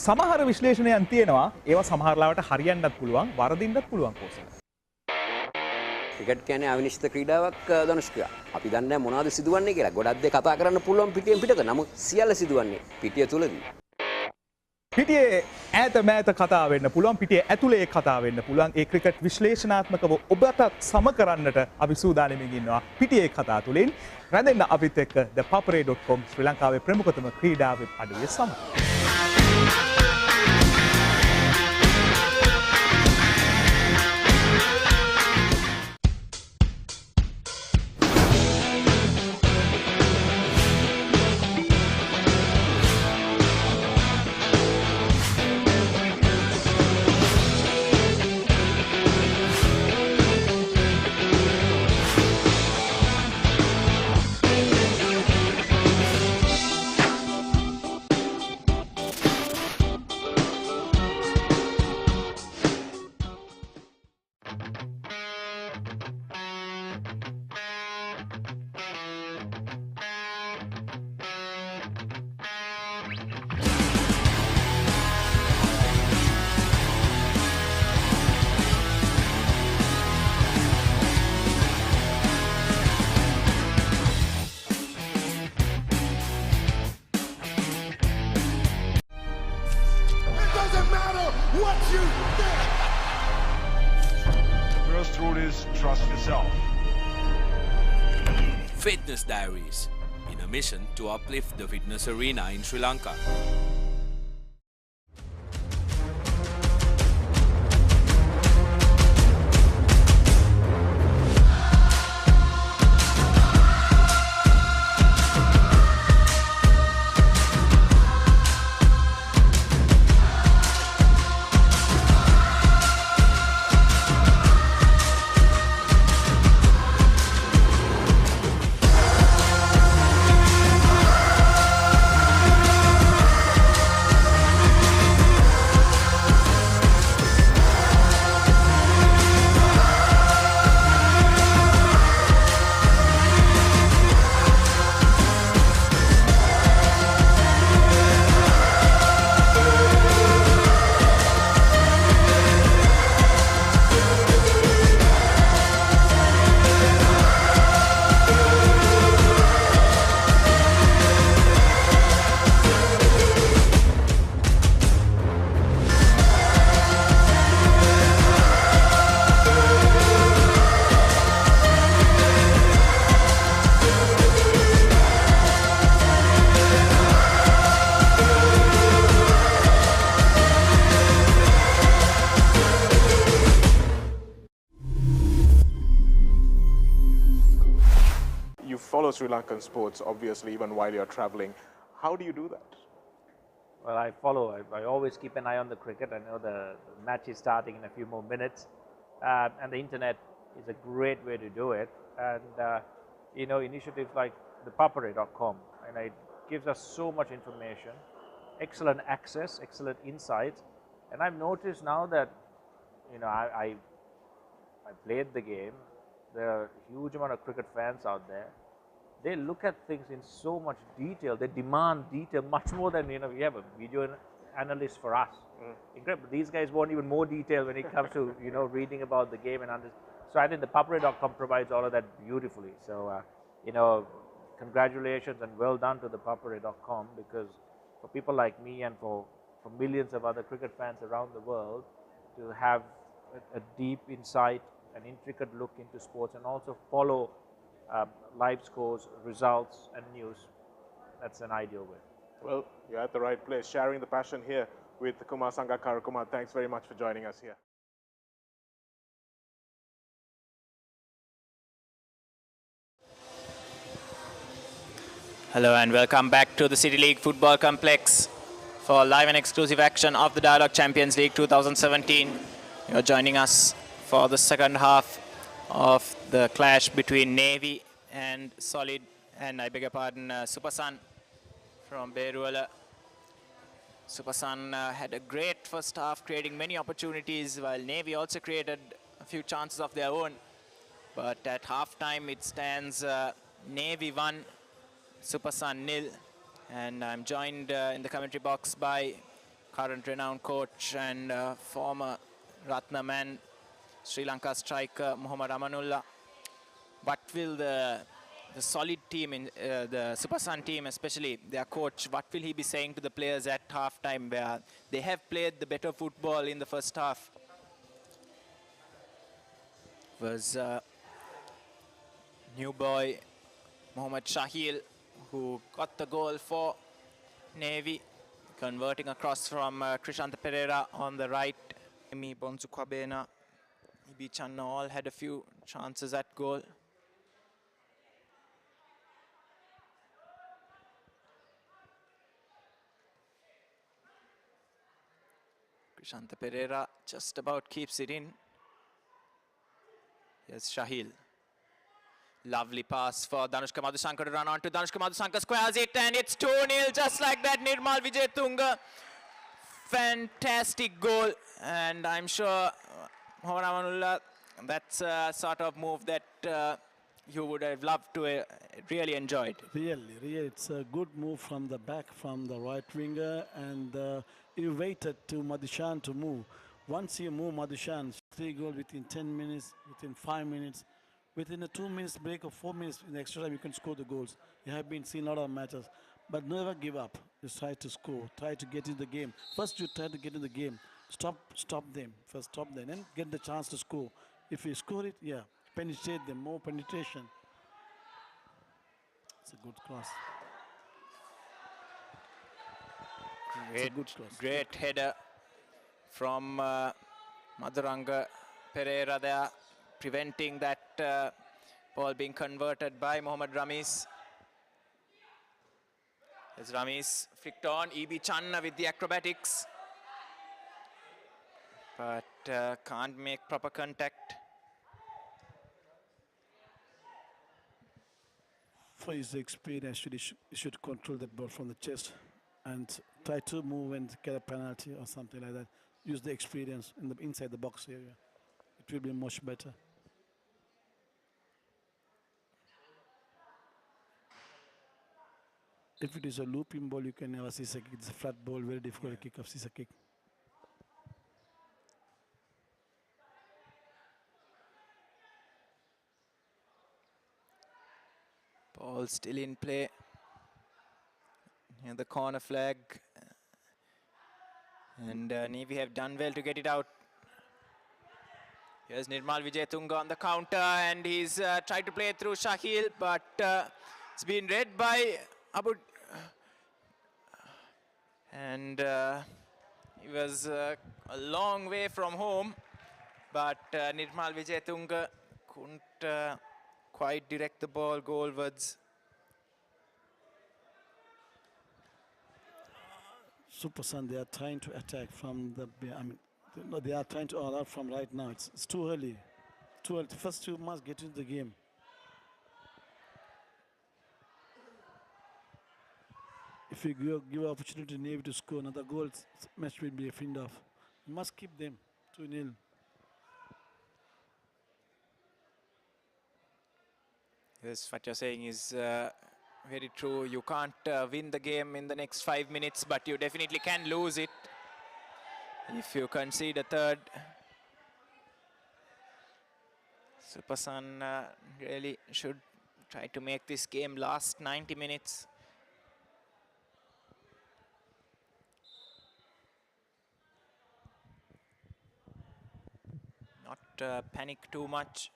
සමහර විශ්ලේෂණයන් තියෙනවා ඒවා සමහරලාවට හරියන්නත් පුළුවන් වරදින්නත් පුළුවන් Kosala. Cricket කියන්නේ අවිනිශ්චිත ක්‍රීඩාවක් ධනුෂ්කයා. අපි දන්නේ නැහැ මොනවද සිදුවන්නේ කියලා. ගොඩක් දේ කතා කරන්න පුළුවන් පිටියෙන් පිටත. නමුත් සියල්ල සිදුවන්නේ පිටිය තුලදී. පිටියේ ඈත මෑත කතා වෙන්න පුළුවන්, පිටියේ ඇතුලේ කතා වෙන්න පුළුවන්. ඒ ක්‍රිකට් විශ්ලේෂණාත්මකව ඔබට සම කරන්නට අපි සූදානම්ින් ඉන්නවා පිටියේ කතා තුලින්. රැඳෙන්න අපිත් එක්ක ThePapare.com ශ්‍රී ලංකාවේ ප්‍රමුඛතම ක්‍රීඩා වෙබ් අඩවිය සමග. Fitness Diaries, in a mission to uplift the fitness arena in Sri Lanka. follow Sri Lankan sports, obviously, even while you're traveling. How do you do that? Well, I follow. I always keep an eye on the cricket. I know the match is starting in a few more minutes. And the internet is a great way to do it. And, you know, initiatives like ThePapare.com, and it gives us so much information, excellent access, excellent insights. And I've noticed now that, you know, I played the game. There are a huge amount of cricket fans out there. They look at things in so much detail. They demand detail much more than, you know, we have a video analyst for us. Incredible. These guys want even more detail when it comes to, you know, reading about the game and understanding. So I think the ThePapare.com provides all of that beautifully. So, you know, congratulations and well done to the ThePapare.com, because for people like me and for millions of other cricket fans around the world to have a deep insight, an intricate look into sports, and also follow live scores, results, and news, that's an ideal way. Well, you're at the right place, sharing the passion here with Kumar Sangakkara. Kumar, thanks very much for joining us here. Hello and welcome back to the City League Football Complex for live and exclusive action of the Dialogue Champions League 2017. You're joining us for the second half of the clash between Navy and Solid, and I beg your pardon, Supasan from Beruala. Supasan had a great first half, creating many opportunities, while Navy also created a few chances of their own. But at halftime, it stands Navy 1, Supasan 0. And I'm joined in the commentary box by current renowned coach and former Ratna man, Sri Lanka striker Muhammad Amanullah. What will the Solid team, the Supasan team especially, their coach, what will he be saying to the players at halftime, where they have played the better football in the first half? Was new boy Mohammad Shahil who got the goal for Navy, converting across from Krishanta Pereira on the right. Emi Bonsu Kwabena, Ibi Channa all had a few chances at goal. Krishanta Pereira just about keeps it in. Here's Shahil. Lovely pass for Danushka Madhusankar to run on to. Danushka Madhusankar squares it, and it's 2-0 just like that. Nirmal Vijayatunga. Fantastic goal, and I'm sure Mohammad Amanullah, that's a sort of move that you would have loved to really enjoyed. Really, it's a good move from the back, from the right winger, and he waited to Madhushan to move. Once you move Madhushan, 3 goals within 10 minutes, within 5 minutes, within a 2 minutes break or 4 minutes in the extra time, you can score the goals. You have been seeing a lot of matches, but never give up. Just try to score, try to get in the game. First, you try to get in the game. Stop them. First, stop them, and get the chance to score. If you score it, yeah, penetrate them, more penetration. It's a good cross. Great header from Madhuranga Pereira there, preventing that ball being converted by Mohammad Ramis. As Ramis flicked on, E.B. Channa with the acrobatics, but can't make proper contact. For his experience, he should control that ball from the chest and try to move and get a penalty or something like that. Use the experience in the inside the box area. It will be much better. If it is a looping ball, you can never see a kick. It's a flat ball, very difficult to kick off, see a kick. Ball still in play. And the corner flag. And Navy have done well to get it out. Here's Nirmal Vijayatunga on the counter, and he's tried to play through Shahil, but it's been read by Abu. And he was a long way from home, but Nirmal Vijayatunga couldn't quite direct the ball goalwards. Super Sun, they are trying to attack from the, I mean, no, they are trying to all out from right now. It's too early. Too early. First, you must get into the game. If you give opportunity to Navy to score another goal, match will be a fin off. You must keep them 2-0. Yes, what you're saying is very true. You can't win the game in the next 5 minutes, but you definitely can lose it if you concede a third. Super Sun really should try to make this game last 90 minutes. Not panic too much.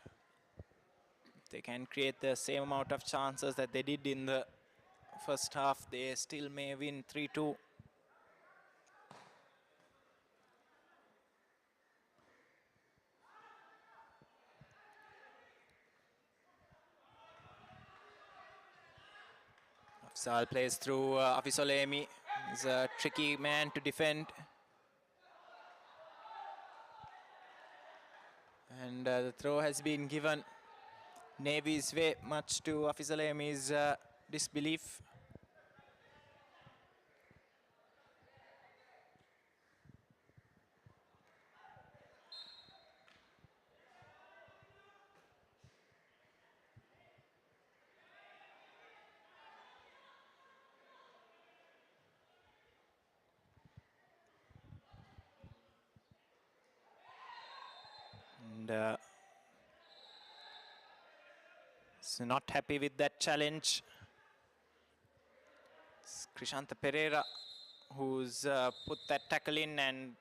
They can create the same amount of chances that they did in the first half. They still may win 3-2. Afzal plays through Afisolemi. He's a tricky man to defend. And the throw has been given Navy's way, much to Afisolemi's disbelief. And so not happy with that challenge. It's Krishanta Pereira who's put that tackle in, and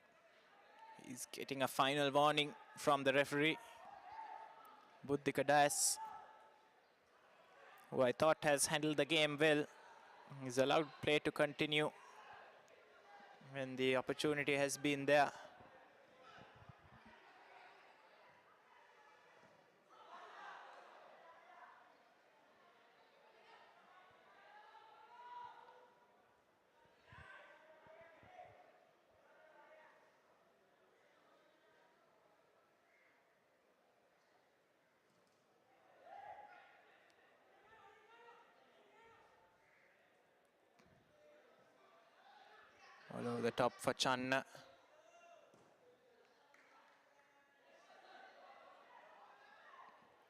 he's getting a final warning from the referee. Buddhika Das, who I thought has handled the game well, is allowed play to continue when the opportunity has been there. All over the top for Channa.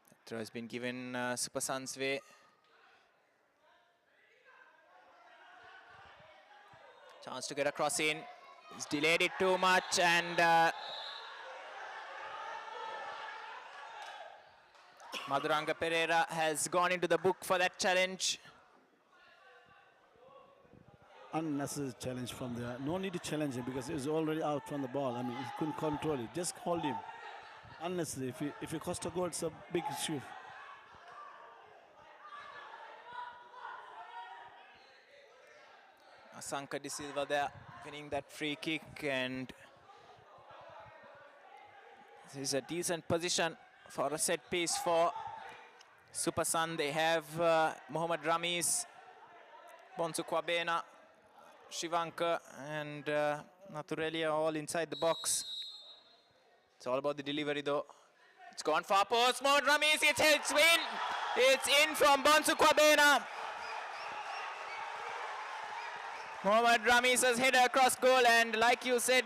That throw has been given Super Sun's way. Chance to get a cross in. He's delayed it too much, and Madhuranga Pereira has gone into the book for that challenge. Unnecessary challenge from there. No need to challenge him because he was already out from the ball. I mean, he couldn't control it. Just hold him. Unnecessary. If you cost a goal, it's a big issue. Asanka De Silva there winning that free kick, and this is a decent position for a set piece for Super Sun. They have Mohammad Ramis, Bonsu Kwabena, Shivanka and Naturelia all inside the box. It's all about the delivery though. It's gone far post, Mohammad Ramis, it's in! It's in from Bonsu Kwabena. Mohammad Ramis's header across goal, and like you said,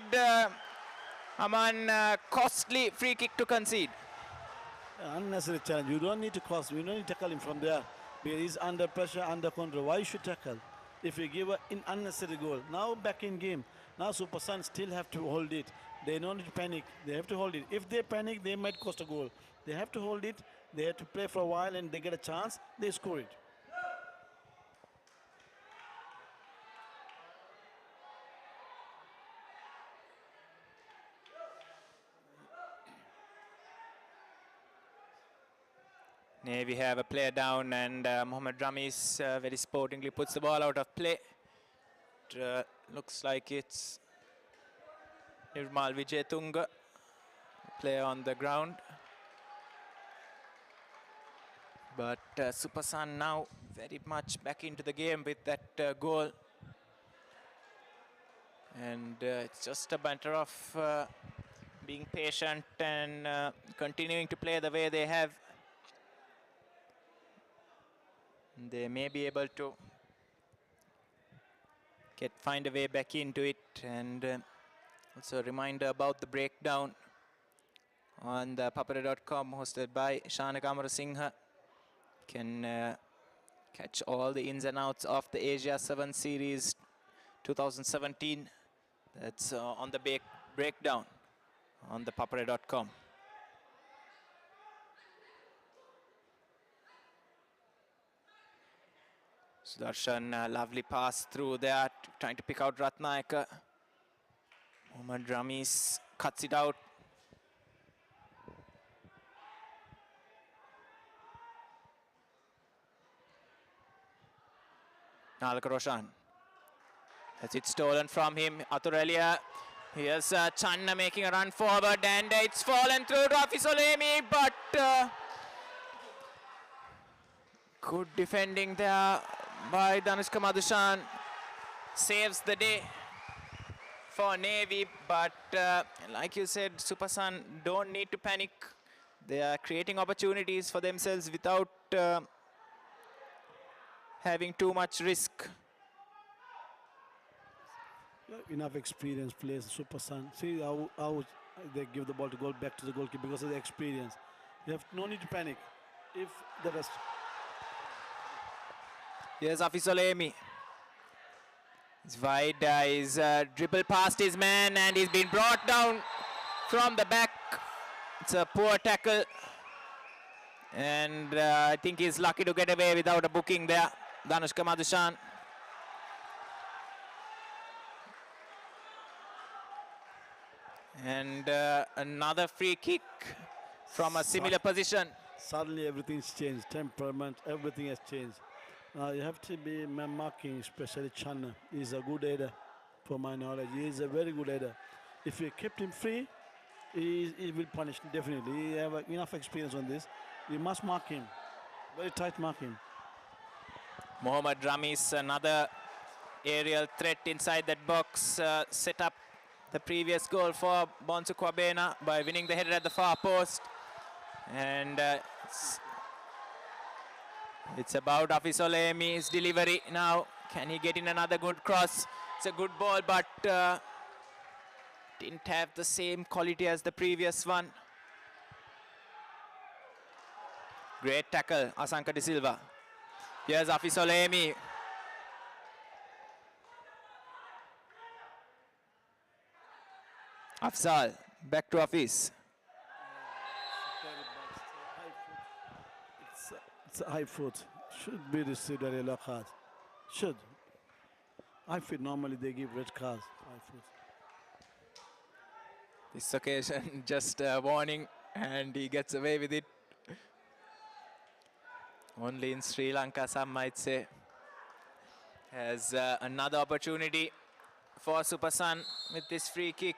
Aman, costly free kick to concede. Unnecessary challenge. You don't need to cross. You don't need to tackle him from there. Because he's under pressure, under control. Why you should tackle? If you give an unnecessary goal. Now back in game. Now Super Sun still have to hold it. They don't need to panic. They have to hold it. If they panic, they might cost a goal. They have to hold it. They have to play for a while, and they get a chance. They score it. We have a player down, and Mohammad Ramis very sportingly puts the ball out of play. It, looks like it's Nirmal Vijayatunga, player on the ground. But Super Sun now very much back into the game with that goal. And it's just a matter of being patient and continuing to play the way they have. They may be able to find a way back into it. And also a reminder about the breakdown on the ThePapare.com, hosted by Shana Kamarasinghe. Can catch all the ins and outs of the Asia 7 Series 2017. That's on the breakdown on the ThePapare.com. Sudarshan, lovely pass through there, trying to pick out Ratnayaka. Mohammad Ramis cuts it out. Nalaka Roshan has it stolen from him. Aturelia. Here's Channa making a run forward, and it's fallen through Rafi Solemi, but good defending there by Danushka Madhushan. Saves the day for Navy, but like you said, Supersun don't need to panic. They are creating opportunities for themselves without having too much risk. Enough experience players, Supersun. See how they give the ball to goal back to the goalkeeper because of the experience. You have no need to panic. If the rest. Here's Afisolemi. He's wide. He's dribbled past his man, and he's been brought down from the back. It's a poor tackle, and I think he's lucky to get away without a booking there. Danushka Madhushan. And another free kick from a similar position. Suddenly everything's changed. Temperament, everything has changed. Now you have to be marking, especially Channa. He's a good header, for my knowledge. He is a very good header. If you kept him free, he will punish definitely. He have enough experience on this. You must mark him. Very tight marking. Mohammad Ramis, another aerial threat inside that box, set up the previous goal for Bonsu Kwabena by winning the header at the far post. And it's about Afisolemi's delivery now. Can he get in another good cross? It's a good ball, but didn't have the same quality as the previous one. Great tackle, Asanka De Silva. Here's Afisolemi. Afzal, back to Hafiz. It's a high foot. Should be received a yellow card. Should. I feel normally they give red cards. High foot. This occasion, just a warning, and he gets away with it. Only in Sri Lanka, some might say. Has another opportunity for Supersun with this free kick.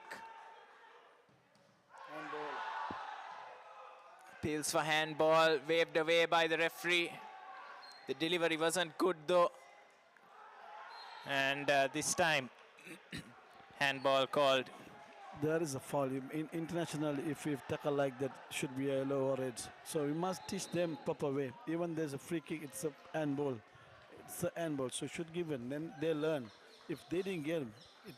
Handball. Appeals for handball, waved away by the referee. The delivery wasn't good though. And this time, handball called. There is a foul. In international, if you tackle like that, should be a yellow or red. So we must teach them proper way. Even there's a free kick, it's a handball. It's a handball, so should give it. Then they learn. If they didn't get them,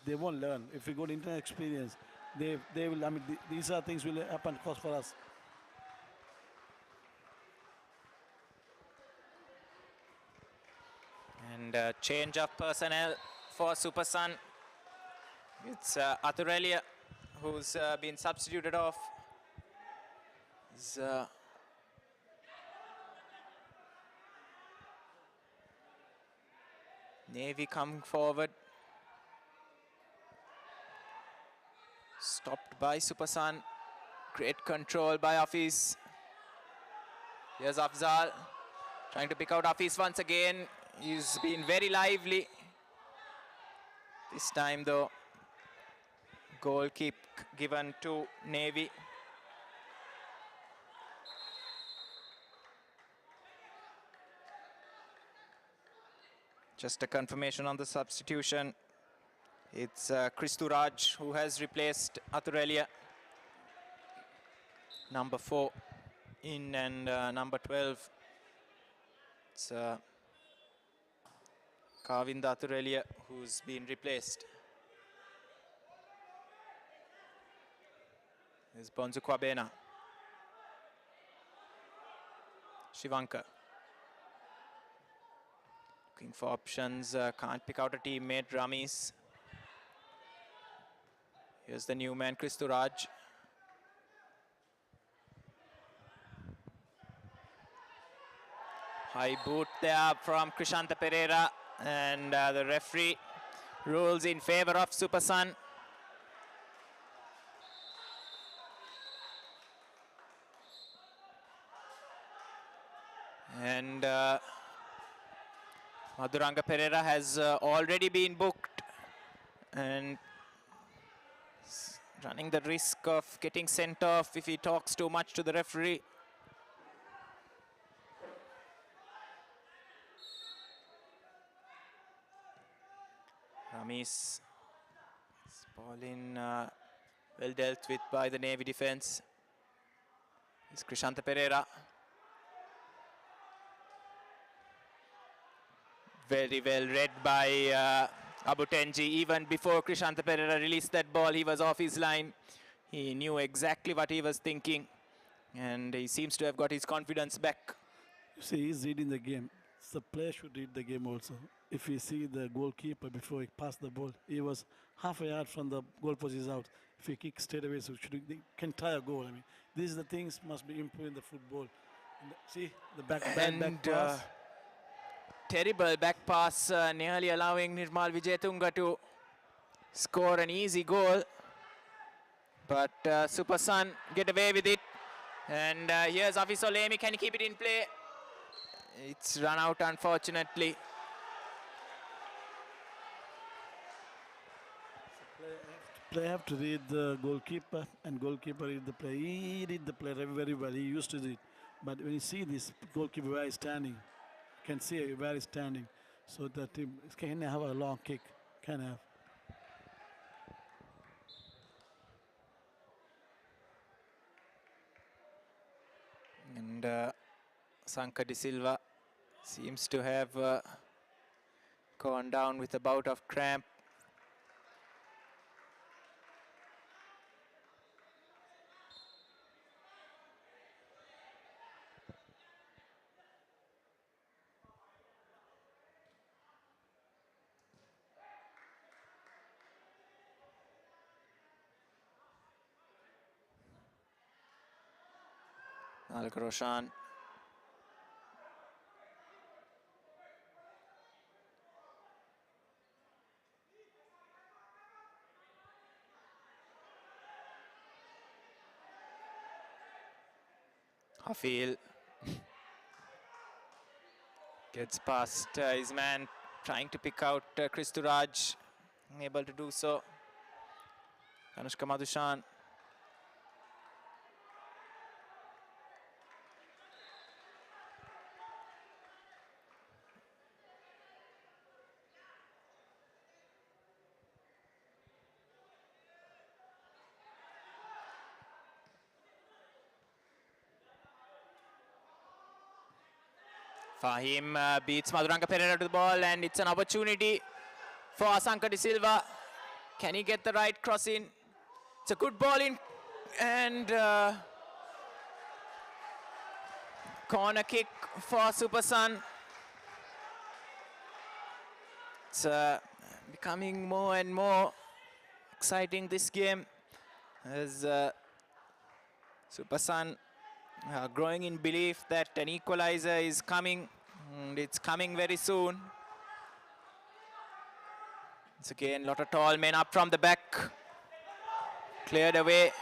they won't learn. If we go to international experience, they will. I mean, these are things will happen cost for us. And change of personnel for Supersun. It's Aturelia who's been substituted off. Navy coming forward. Stopped by Supersun. Great control by Hafiz. Here's Afzal trying to pick out Hafiz once again. He's been very lively. This time though, goal kick given to Navy. Just a confirmation on the substitution. It's Kristuraj who has replaced Athurelia. Number 4 in and number 12. It's Kavinda Athurelia who's been replaced. There's Bonzu Kwabena. Shivanka. Looking for options, can't pick out a teammate, Ramis. Here's the new man, Kristuraj. High boot there from Krishanta Pereira, and the referee rules in favor of Super Sun. And Madhuranga Pereira has already been booked and running the risk of getting sent off if he talks too much to the referee. Ramis, this ball in well dealt with by the Navy defense. It's Krishanta Pereira. Very well read by Abutenji. Even before Krishanta Pereira released that ball, he was off his line. He knew exactly what he was thinking, and he seems to have got his confidence back. You see, he's reading the game. The player should read the game also. If you see the goalkeeper before he passed the ball, he was half a yard from the goal post is out. If he kicks straight away, so he can tie a goal. I mean, these are the things must be improved in the football. And see the back pass. Terrible back pass, nearly allowing Nirmal Vijayatunga to score an easy goal. But Super Sun get away with it. And here's Afis Olemi. Can he keep it in play? It's run out, unfortunately. Player have to read the goalkeeper, and goalkeeper read the player. He read the player very well. He used to do it. But when you see this goalkeeper where he's standing, can see where he's standing, so that he can have a long kick. Can have. And Sanka De Silva seems to have gone down with a bout of cramp. Alka Roshan. Hafil gets past his man, trying to pick out Kristuraj, unable to do so. Anushka Madhushan. Fahim beats Madhuranga Pereira to the ball, and it's an opportunity for Asanka De Silva. Can he get the right cross in? It's a good ball in, and corner kick for Super Sun. It's becoming more and more exciting, this game, as Super Sun growing in belief that an equalizer is coming, and it's coming very soon. It's again a lot of tall men up from the back, cleared away.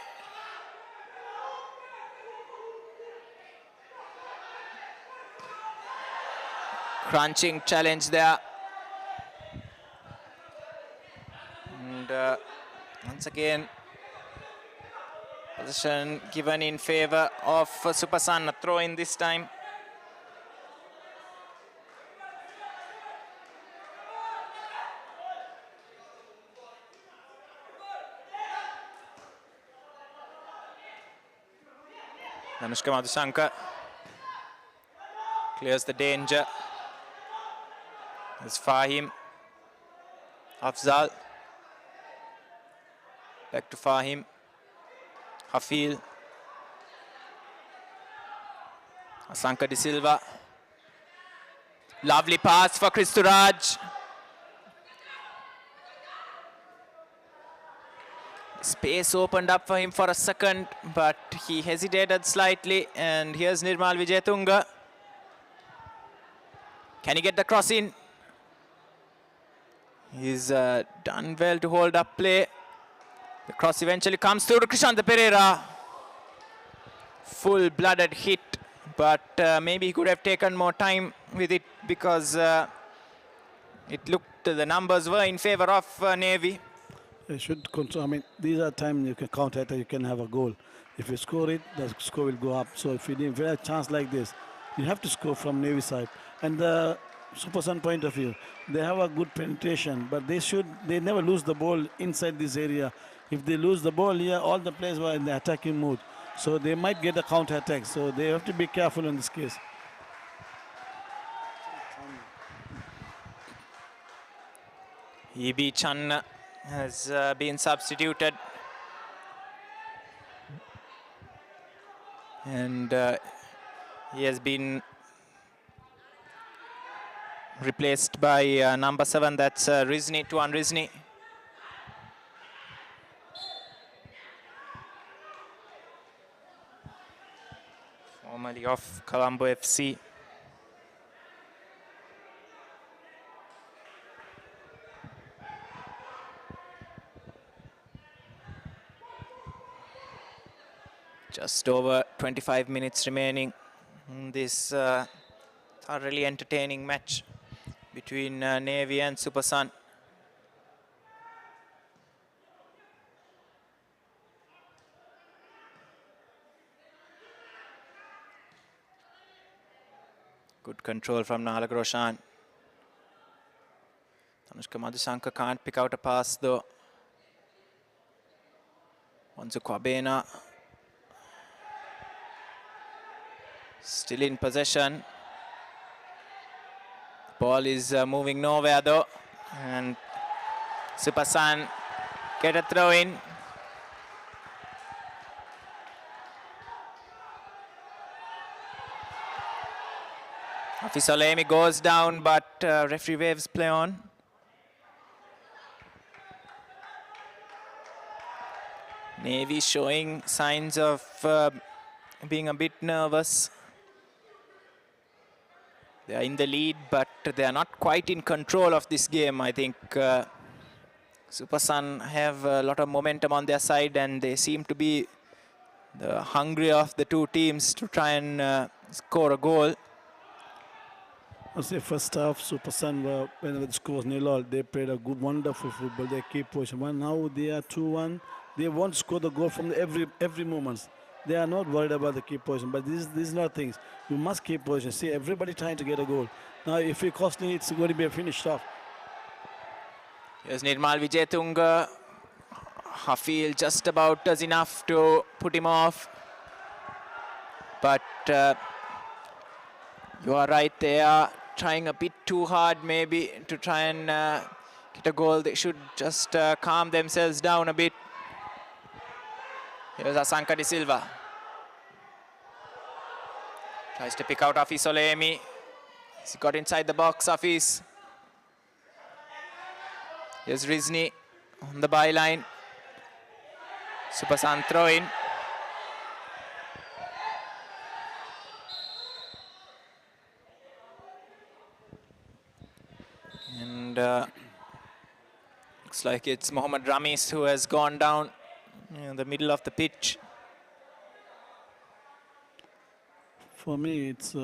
Crunching challenge there. And once again, position given in favor of Super Sun, a throw in this time. Anushka Madhusankar clears the danger. There's Fahim. Afzal. Back to Fahim. Hafeel. Asanka De Silva. Lovely pass for Kristuraj. Space opened up for him for a second, but he hesitated slightly. And here's Nirmal Wijetunga. Can he get the cross in? He's done well to hold up play. The cross eventually comes through to Krishanta Pereira. Full-blooded hit, but maybe he could have taken more time with it because it looked the numbers were in favor of Navy. You should control. I mean, these are times you can counter attack, you can have a goal. If you score it, the score will go up. So if you have a chance like this, you have to score from Navy side. And the Super Sun point of view, they have a good penetration, but they never lose the ball inside this area. If they lose the ball here, all the players were in the attacking mood. So they might get a counter attack. So they have to be careful in this case. E.B. Chan has been substituted. And he has been replaced by number 7, that's Rizni, Tuan Rizni. Formerly of Colombo FC. Just over 25 minutes remaining in this thoroughly entertaining match between Navy and Super Sun. Good control from Nalak Roshan. Anushka Madhusankar can't pick out a pass though. Wanzu Kwabena still in possession. Ball is moving nowhere though. And Super Sun get a throw in. Hafiz Olemi goes down, but referee waves play on. Navy showing signs of being a bit nervous. They are in the lead, but they are not quite in control of this game. I think Super Sun have a lot of momentum on their side, and they seem to be the hungry of the two teams to try and score a goal. I say first half, Super Sun were, when the score was 0-0, they played a good, wonderful football. They keep pushing. But now they are 2-1. They want to score the goal from every moment. They are not worried about the keep position. But these are things. You must keep position. See, everybody trying to get a goal. Now, if it costly, it's going to be a finished off. Here's Nirmal Wijetunga. Hafeel just about does enough to put him off. But you are right, they are trying a bit too hard maybe to try and get a goal. They should just calm themselves down a bit. Here's Asanka De Silva. Tries to pick out Hafiz Olemi. He got inside the box, Hafiz. Here's Rizni on the byline. Super Sun throw in. And looks like it's Mohammad Ramis who has gone down in the middle of the pitch. For me, it's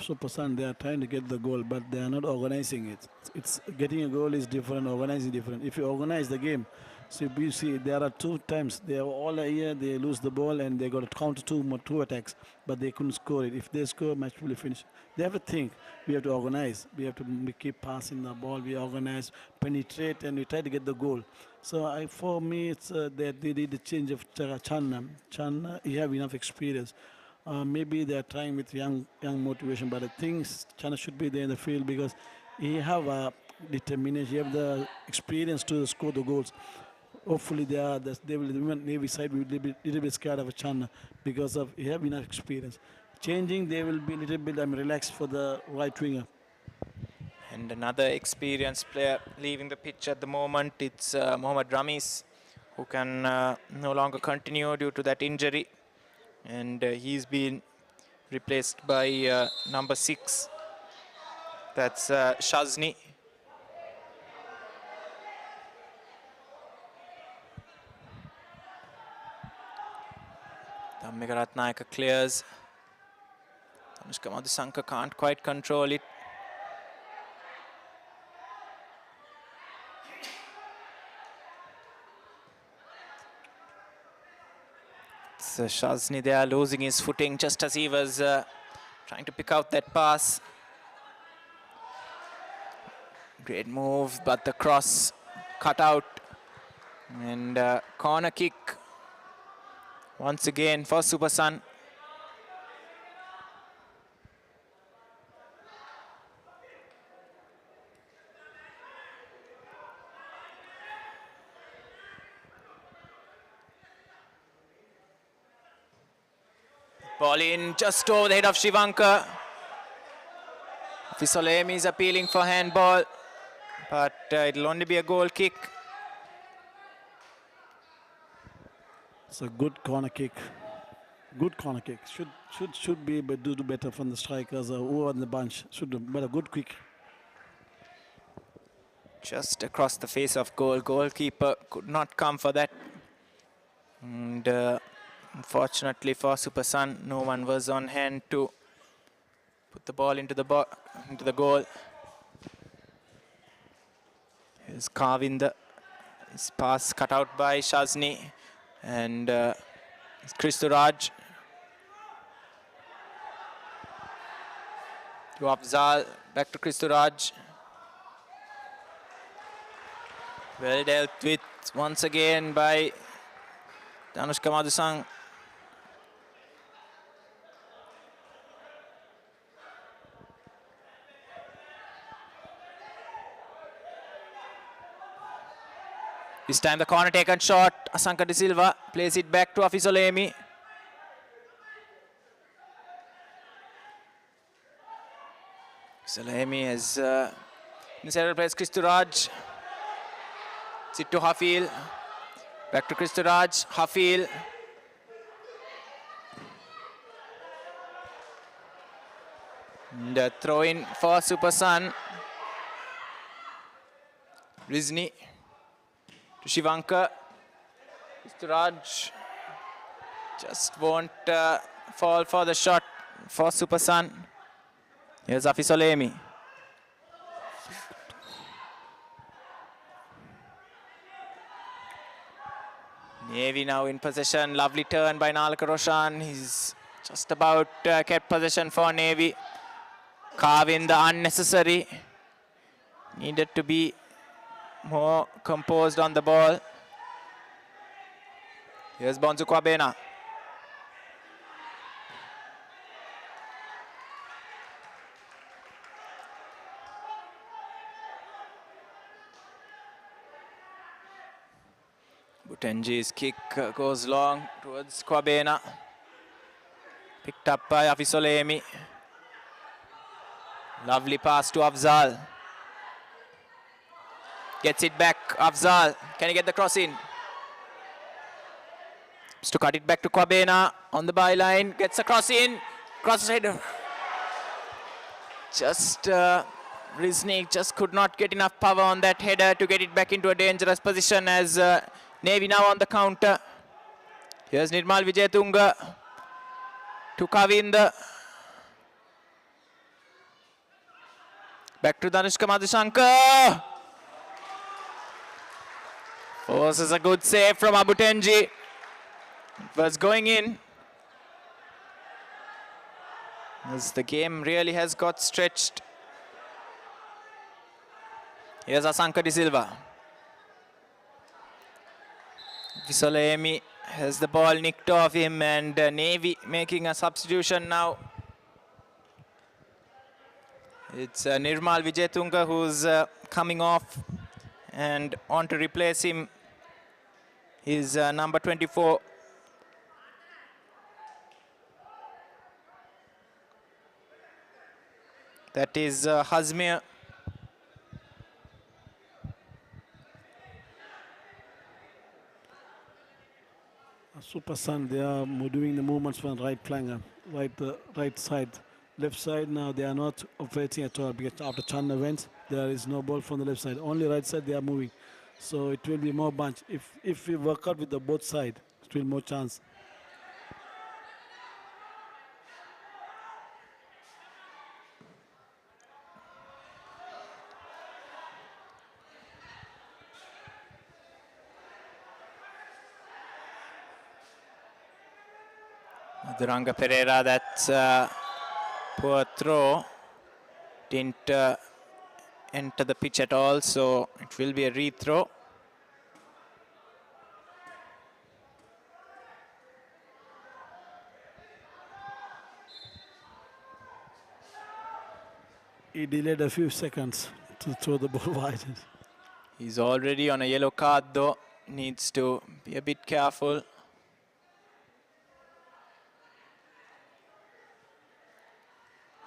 Super Sun. They are trying to get the goal, but they are not organizing it. It's getting a goal is different, organizing different. If you organize the game, so you see there are 2 times they are all here. They lose the ball and they got to counter two attacks, but they couldn't score it. If they score, match will finish. They have to think. We have to organize. We have to keep passing the ball. We organize, penetrate, and we try to get the goal. So for me, it's that they did the change of Channa. Channa, he have enough experience. maybe they are trying with young motivation, but I think China should be there in the field because he have determination, he have the experience to score the goals. Hopefully they will, the Navy side will be a little bit scared of China because of he have enough experience. Changing, they will be a little bit relaxed for the right winger. And another experienced player leaving the pitch at the moment, it's Mohammad Ramis, who can no longer continue due to that injury. And he's been replaced by number 6. That's Shazni. Dhammika Ratnayaka clears. Anushka Madhusanka can't quite control it. It's Shazni there losing his footing just as he was trying to pick out that pass. Great move, but the cross cut out. And corner kick once again for Super Sun. Ball in just over the head of Shivanka. Fisolemi is appealing for handball, but it'll only be a goal kick. It's a good corner kick. Good corner kick. Should be able to do better from the strikers who are in the bunch. Should do better. Good quick. Just across the face of goal. Goalkeeper could not come for that. And unfortunately for Super Sun, no one was on hand to put the ball into the goal. Here's Kavinda. His pass cut out by Shazni. And Kristuraj. To Afzal. Back to Kristuraj. Well dealt with once again by Anushka Madhusang. This time the corner taken shot. Asanka De Silva plays it back to Afisolemi. Afisolemi has in several plays. Kristuraj. Sit to Hafil. Back to Kristuraj. Hafil. And a throw in for Super Sun. Rizni. To Shivanka. Kristuraj just won't fall for the shot for Super Sun. Here's Afisolemi. Navy now in possession. Lovely turn by Nalaka Roshan. He's just about kept possession for Navy. Carving the unnecessary. Needed to be more composed on the ball. Here's Bonzu Kwabena. Butenji's kick goes long towards Kwabena. Picked up by Afisolemi. Lovely pass to Afzal. Gets it back, Afzal. Can he get the cross in? To cut it back to Kwabena on the byline. Gets a cross in. Cross header. Just Riznik just could not get enough power on that header to get it back into a dangerous position as Navy now on the counter. Here's Nirmal Vijayatunga to Kavinda. Back to Danushka Madhushanka. Forces a good save from Abutenji. It was going in. As the game really has got stretched. Here's Asanka De Silva. Visolemi Has the ball nicked off him, and Navy making a substitution now. It's Nirmal Vijayatunga who's coming off, and on to replace him is number 24. That is Hazmir. Super Sun, they are doing the movements from right flank, right side, left side. Now they are not operating at all because after Chandna went, there is no ball from the left side. Only right side they are moving, so it will be more bunch. If we work out with the both side, it will more chance. Duranga Pereira, that's poor throw. Didn't enter the pitch at all, so it will be a rethrow. He delayed a few seconds to throw the ball wide. He's already on a yellow card though, needs to be a bit careful.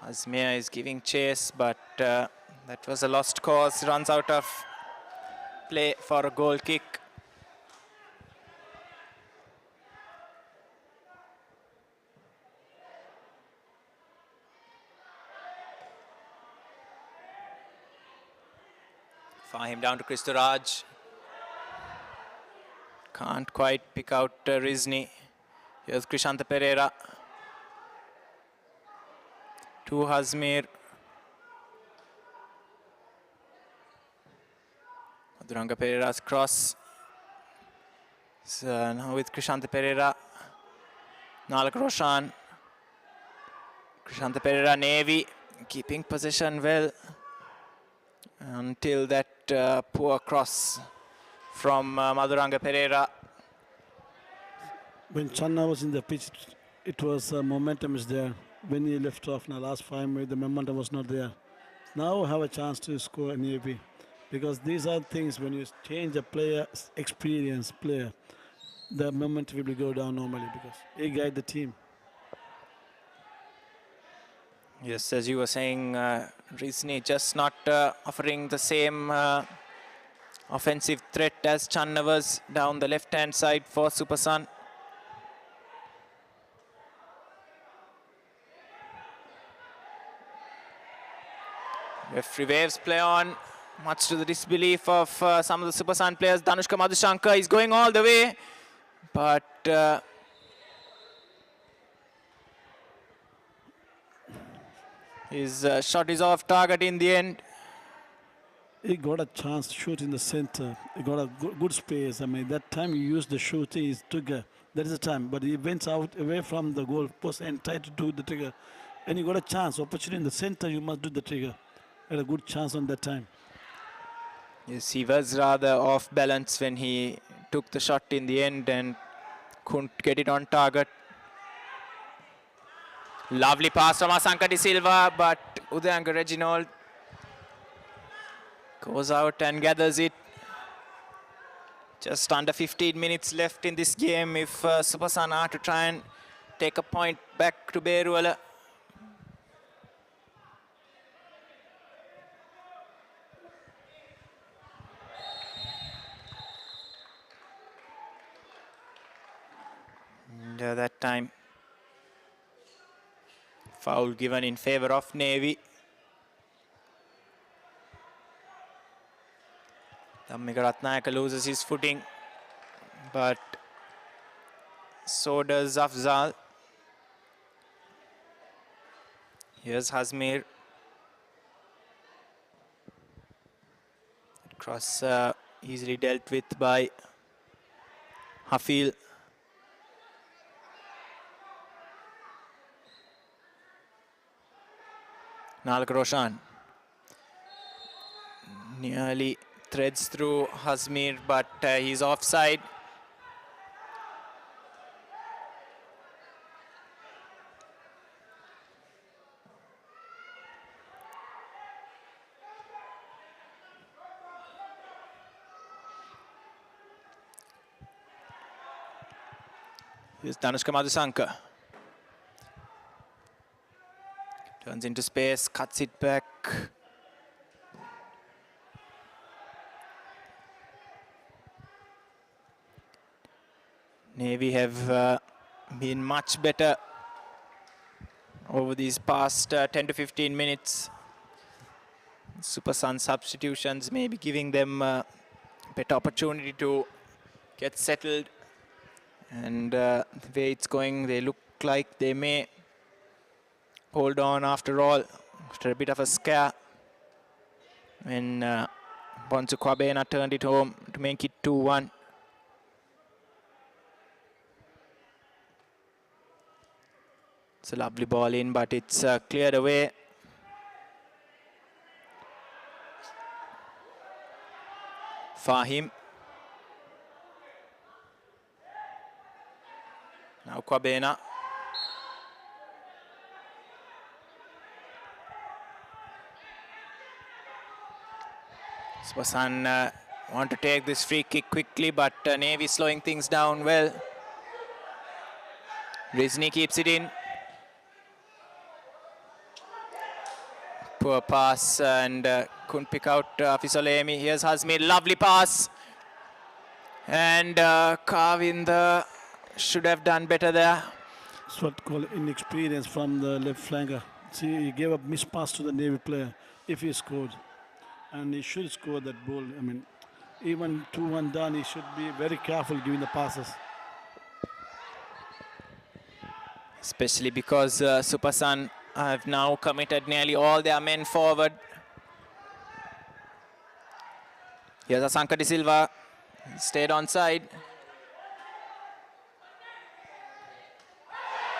Hazmir is giving chase, but that was a lost cause. Runs out of play for a goal kick. Fire him down to Kristuraj. Can't quite pick out Rizni. Here's Krishanta Pereira. To Hazmir. Duranga Pereira's cross. So now with Krishanta Pereira. Nalak Roshan. Krishanta Pereira, Navy, keeping possession well until that poor cross from Madhuranga Pereira. When Channa was in the pitch, it was momentum is there. When he left off in the last 5 minutes, the momentum was not there. Now have a chance to score an AP, because these are things when you change a player, experienced player, the momentum will go down normally because he guide the team. Yes, as you were saying, Rizni just not offering the same offensive threat as Channa was down the left-hand side for Super Sun. Referee waves play on, much to the disbelief of some of the Super Sun players. Danushka Madhushankar is going all the way, but his shot is off target in the end. He got a chance to shoot in the center. He got a good space. I mean, that time he used the shoot, he trigger. That is the time. But he went out away from the goal post and tried to do the trigger. And he got a chance, opportunity in the center, you must do the trigger. Had a good chance on that time. Yes, he was rather off balance when he took the shot in the end and couldn't get it on target. Lovely pass from Asanka De Silva, but Udayanga Reginald goes out and gathers it. Just under 15 minutes left in this game if Super Sun are to try and take a point back to Beruala. And that time, foul given in favor of Navy. Dhammika Ratnayaka loses his footing, but so does Afzal. Here's Hazmir. Cross easily dealt with by Hafil. Nalak Roshan nearly threads through Hazmir, but he's offside. Here's Danushka Madhusanka. Turns into space, cuts it back. Navy have been much better over these past 10 to 15 minutes. Super Sun substitutions maybe giving them a better opportunity to get settled. And the way it's going, they look like they may hold on after all, after a bit of a scare. When Bonsu Kwabena turned it home to make it 2-1. It's a lovely ball in, but it's cleared away. Fahim. Now Kwabena. Spasan want to take this free kick quickly, but Navy slowing things down well. Rizni keeps it in. Poor pass and couldn't pick out Fisolemi. Here's Hazmi, lovely pass. And Kavinder should have done better there. It's what call inexperience from the left flanker. See, he gave a missed pass to the Navy player if he scored. And he should score that goal. I mean, even 2-1 down, he should be very careful giving the passes. Especially because Supersun have now committed nearly all their men forward. Here's Asanka De Silva. He stayed on side.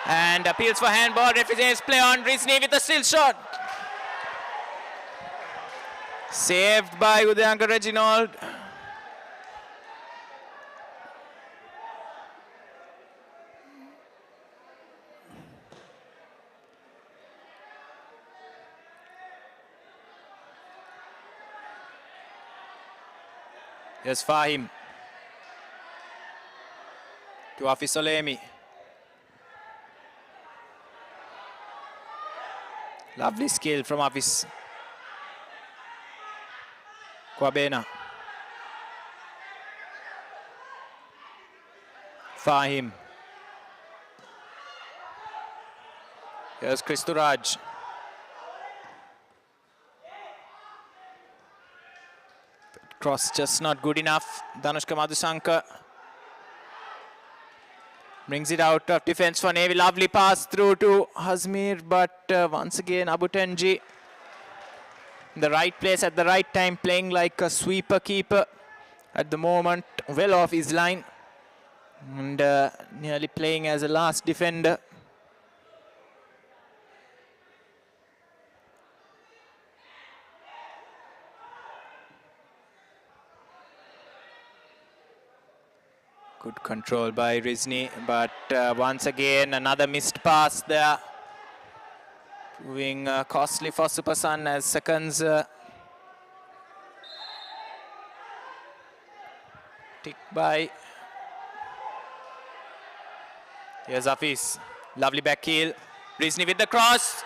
And appeals for handball. Refugees play on. Rizni with a still shot. Saved by Udayanka Reginald. Here's Fahim. To Afisolemi. Lovely skill from Afis. Kwabena. Fahim. Here's Kristuraj. Cross just not good enough. Danushka Madhusanka brings it out of defense for Navy. Lovely pass through to Hazmir, but once again Abu Tenji in the right place at the right time, playing like a sweeper keeper at the moment, well off his line, and nearly playing as a last defender. Good control by Rizni, but once again another missed pass there, proving costly for Supersun as seconds tick by. Here's Afis, lovely back heel. Rizni with the cross.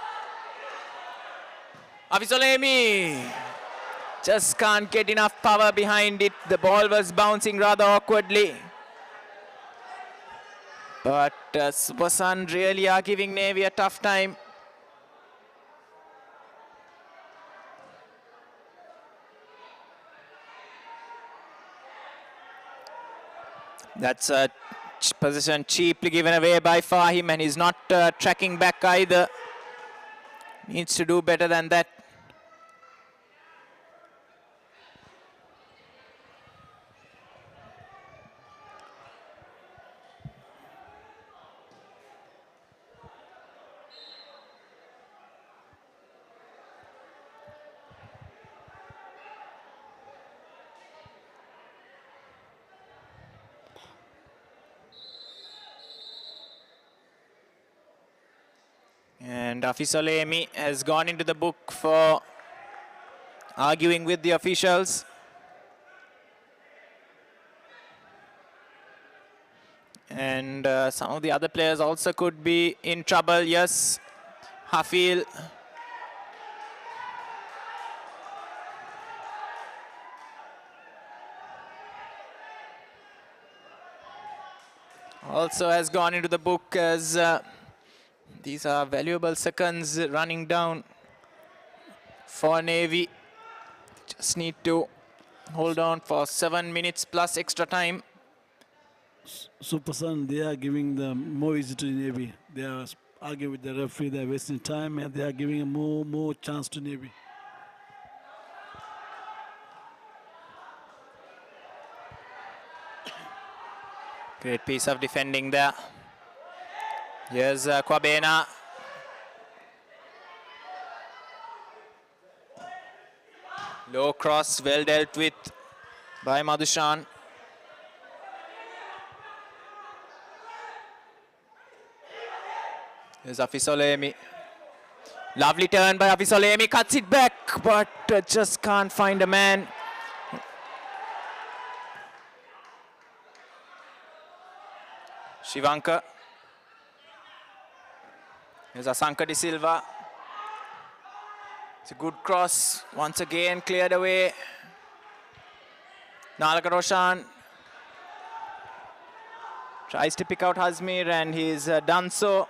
Afisolemi just can't get enough power behind it. The ball was bouncing rather awkwardly. But Supersun really are giving Navy a tough time. That's a position cheaply given away by Fahim, and he's not tracking back either. Needs to do better than that. And Afisolemi has gone into the book for arguing with the officials. And some of the other players also could be in trouble. Yes, Hafil. Also has gone into the book as these are valuable seconds running down for Navy. Just need to hold on for 7 minutes plus extra time. Super Sun, they are giving the more easy to Navy. They are arguing with the referee, they are wasting time, and they are giving a more chance to Navy. Great piece of defending there. Here's Kwabena. Low cross, well dealt with by Madhushan. Here's Afisolemi. Lovely turn by Afisolemi, cuts it back, but just can't find a man. Shivanka. Here's Asanka De Silva. It's a good cross. Once again cleared away. Nalaka Roshan tries to pick out Hazmir and he's done so.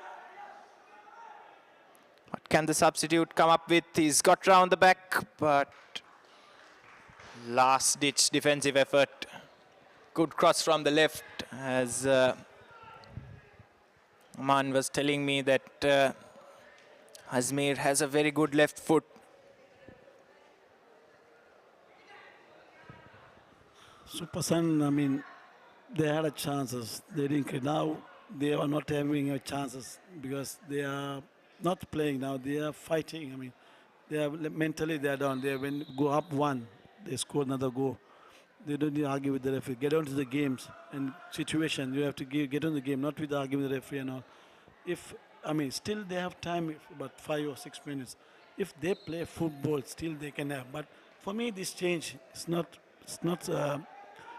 What can the substitute come up with? He's got round the back, but last ditch defensive effort. Good cross from the left, as Aman was telling me that Hazmir has a very good left foot. Super Sun, I mean, they had a chances. They didn't. Now they are not having a chances because they are not playing now. They are fighting. I mean, they are mentally they are down. They when go up one, they score another goal. They don't need to argue with the referee. Get on to the games and situation. You have to get on the game, not with arguing with the referee and all. If I mean, still they have time, about 5 or 6 minutes. If they play football, still they can have. But for me, this change is not.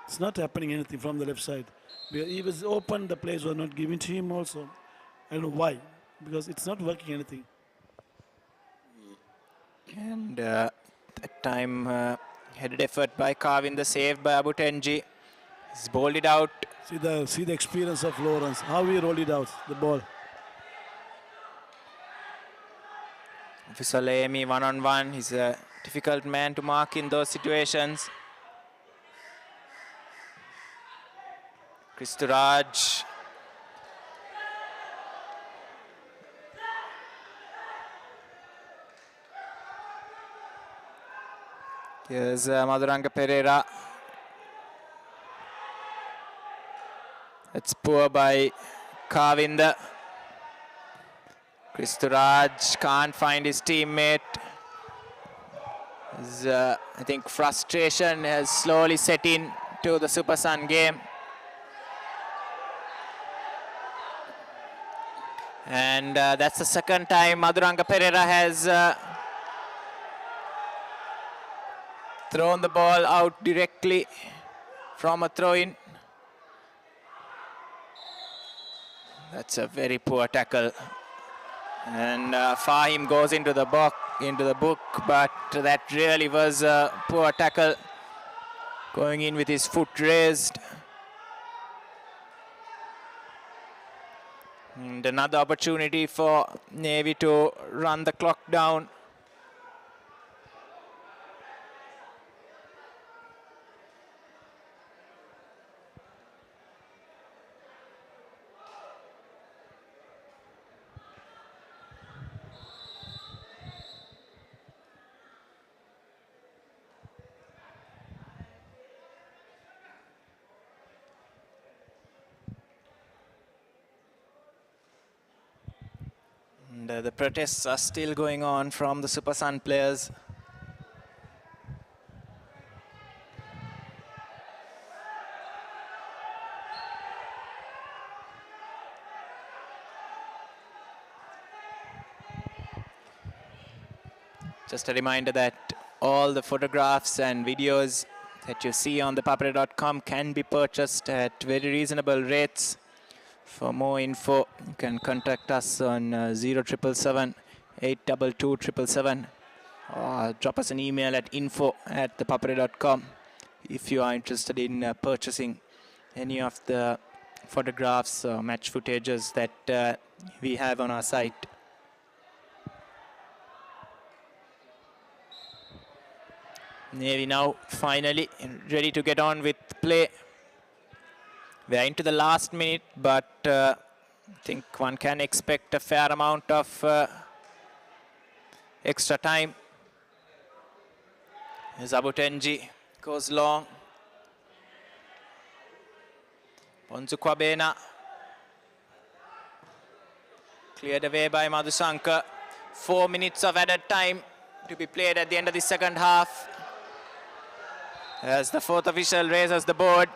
It's not happening anything from the left side. He was open, the players were not given to him also. I don't know why, because it's not working anything. And that time headed effort by Kavin, the save by Abu Tenji. He's bowled it out. See the experience of Lawrence, how he rolled it out, the ball. Fisalemi one-on-one. He's a difficult man to mark in those situations. Kristuraj. Here's Madhuranga Pereira. It's poor by Kavinda. Kristuraj can't find his teammate. I think frustration has slowly set in to the Super Sun game. And that's the second time Madhuranga Pereira has thrown the ball out directly from a throw-in. That's a very poor tackle. And Fahim goes into the book, but that really was a poor tackle. Going in with his foot raised. And another opportunity for Navy to run the clock down. And the protests are still going on from the Super Sun players. Just a reminder that all the photographs and videos that you see on thepapare.com can be purchased at very reasonable rates For more info, you can contact us on 0777 822 777 or drop us an email at info@thepapare.com if you are interested in purchasing any of the photographs or match footages that we have on our site. Navy now finally ready to get on with play. We are into the last minute, but I think one can expect a fair amount of extra time. Zabutenji goes long. Ponzukwabena cleared away by Madhusankar. 4 minutes of added time to be played at the end of the second half, as the fourth official raises the board.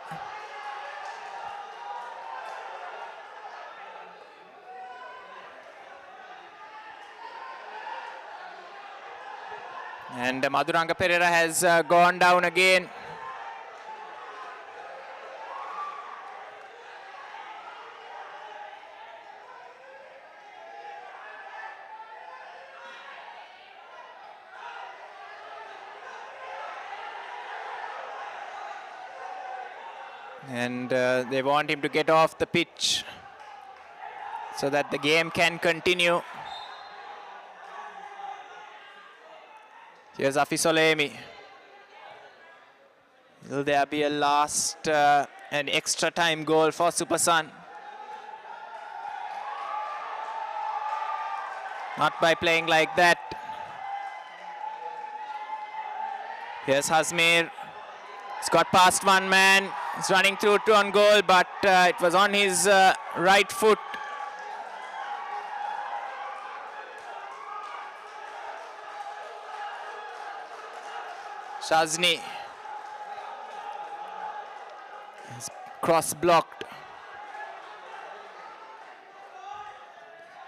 And Madhuranga Perera has gone down again. And they want him to get off the pitch so that the game can continue. Here's Afisolemi. Will there be a last and extra time goal for Super Sun? Not by playing like that. Here's Hazmir. He's got past one man. He's running through to on goal, but it was on his right foot. Shazni is cross blocked.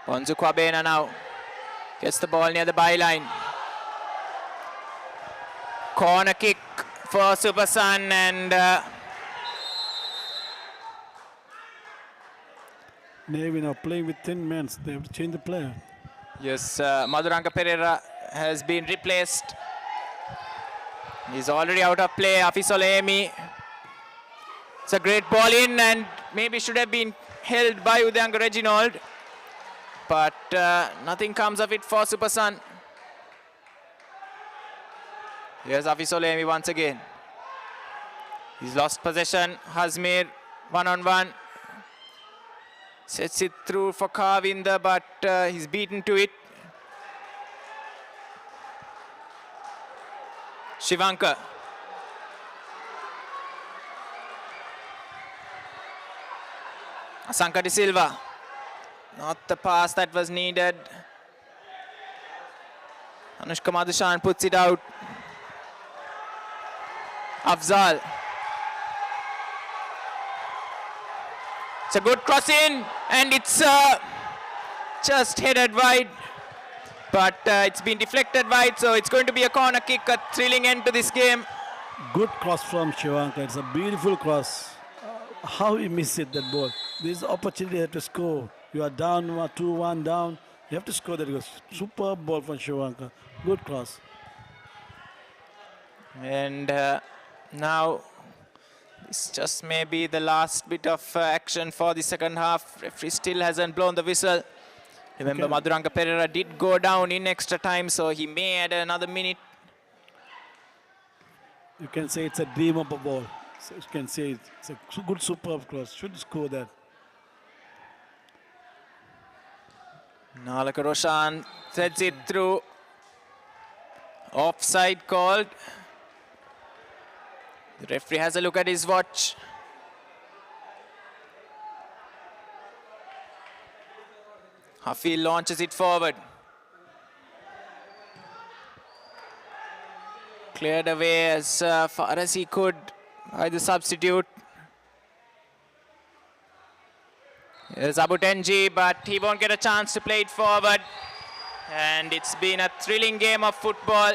Ponzukwabena now gets the ball near the byline. Corner kick for Super Sun, and Navy now playing with 10 men. They have to change the player. Yes, Madhuranga Perera has been replaced. He's already out of play. Afisolemi. It's a great ball in, and maybe should have been held by Udanga Reginald. But nothing comes of it for Super Sun. Here's Afisolemi once again. He's lost possession. Hazmir one-on-one. Sets it through for Kavinda, but he's beaten to it. Shivankar. Asanka De Silva. Not the pass that was needed. Anushka Madhushan puts it out. Afzal. It's a good cross in, and it's just headed wide. But it's been deflected wide, so it's going to be a corner kick, a thrilling end to this game. Good cross from Shivanka. It's a beautiful cross. How he missed it, that ball. This opportunity to score. You are down 2-1 down. You have to score that goal. Superb ball from Shivanka. Good cross. And now this just may be the last bit of action for the second half. Referee still hasn't blown the whistle. Remember, okay. Madhuranga Perera did go down in extra time, so he may add another minute. You can say it's a dream of a ball. So you can say it's a good superb cross. Should score that. Nalaka Roshan threads it through. Offside called. The referee has a look at his watch. Hafiz launches it forward. Cleared away as far as he could by the substitute. Here's Abutenji, but he won't get a chance to play it forward. And it's been a thrilling game of football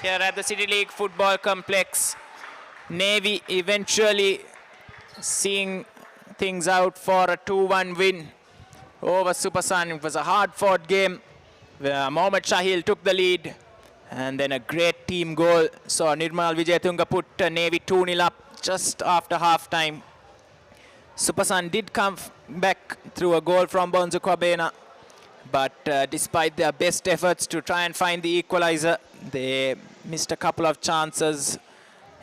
here at the City League Football Complex. Navy eventually seeing things out for a 2-1 win over Supersun. It was a hard-fought game where Mohammad Shahil took the lead, and then a great team goal. So Nirmal Wijayatunga put Navy 2-0 up just after half-time. Supersun did come back through a goal from Bonzo Kwabena, but despite their best efforts to try and find the equalizer, they missed a couple of chances,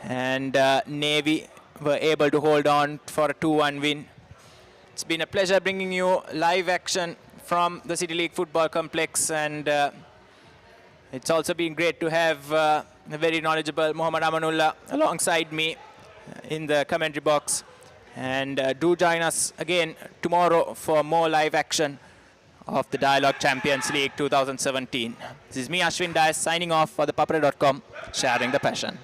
and Navy were able to hold on for a 2-1 win. It's been a pleasure bringing you live action from the City League Football Complex, and it's also been great to have a very knowledgeable Muhammad Amanullah alongside me in the commentary box. And do join us again tomorrow for more live action of the Dialogue Champions League 2017. This is me, Ashwin Dias, signing off for ThePapare.com, sharing the passion.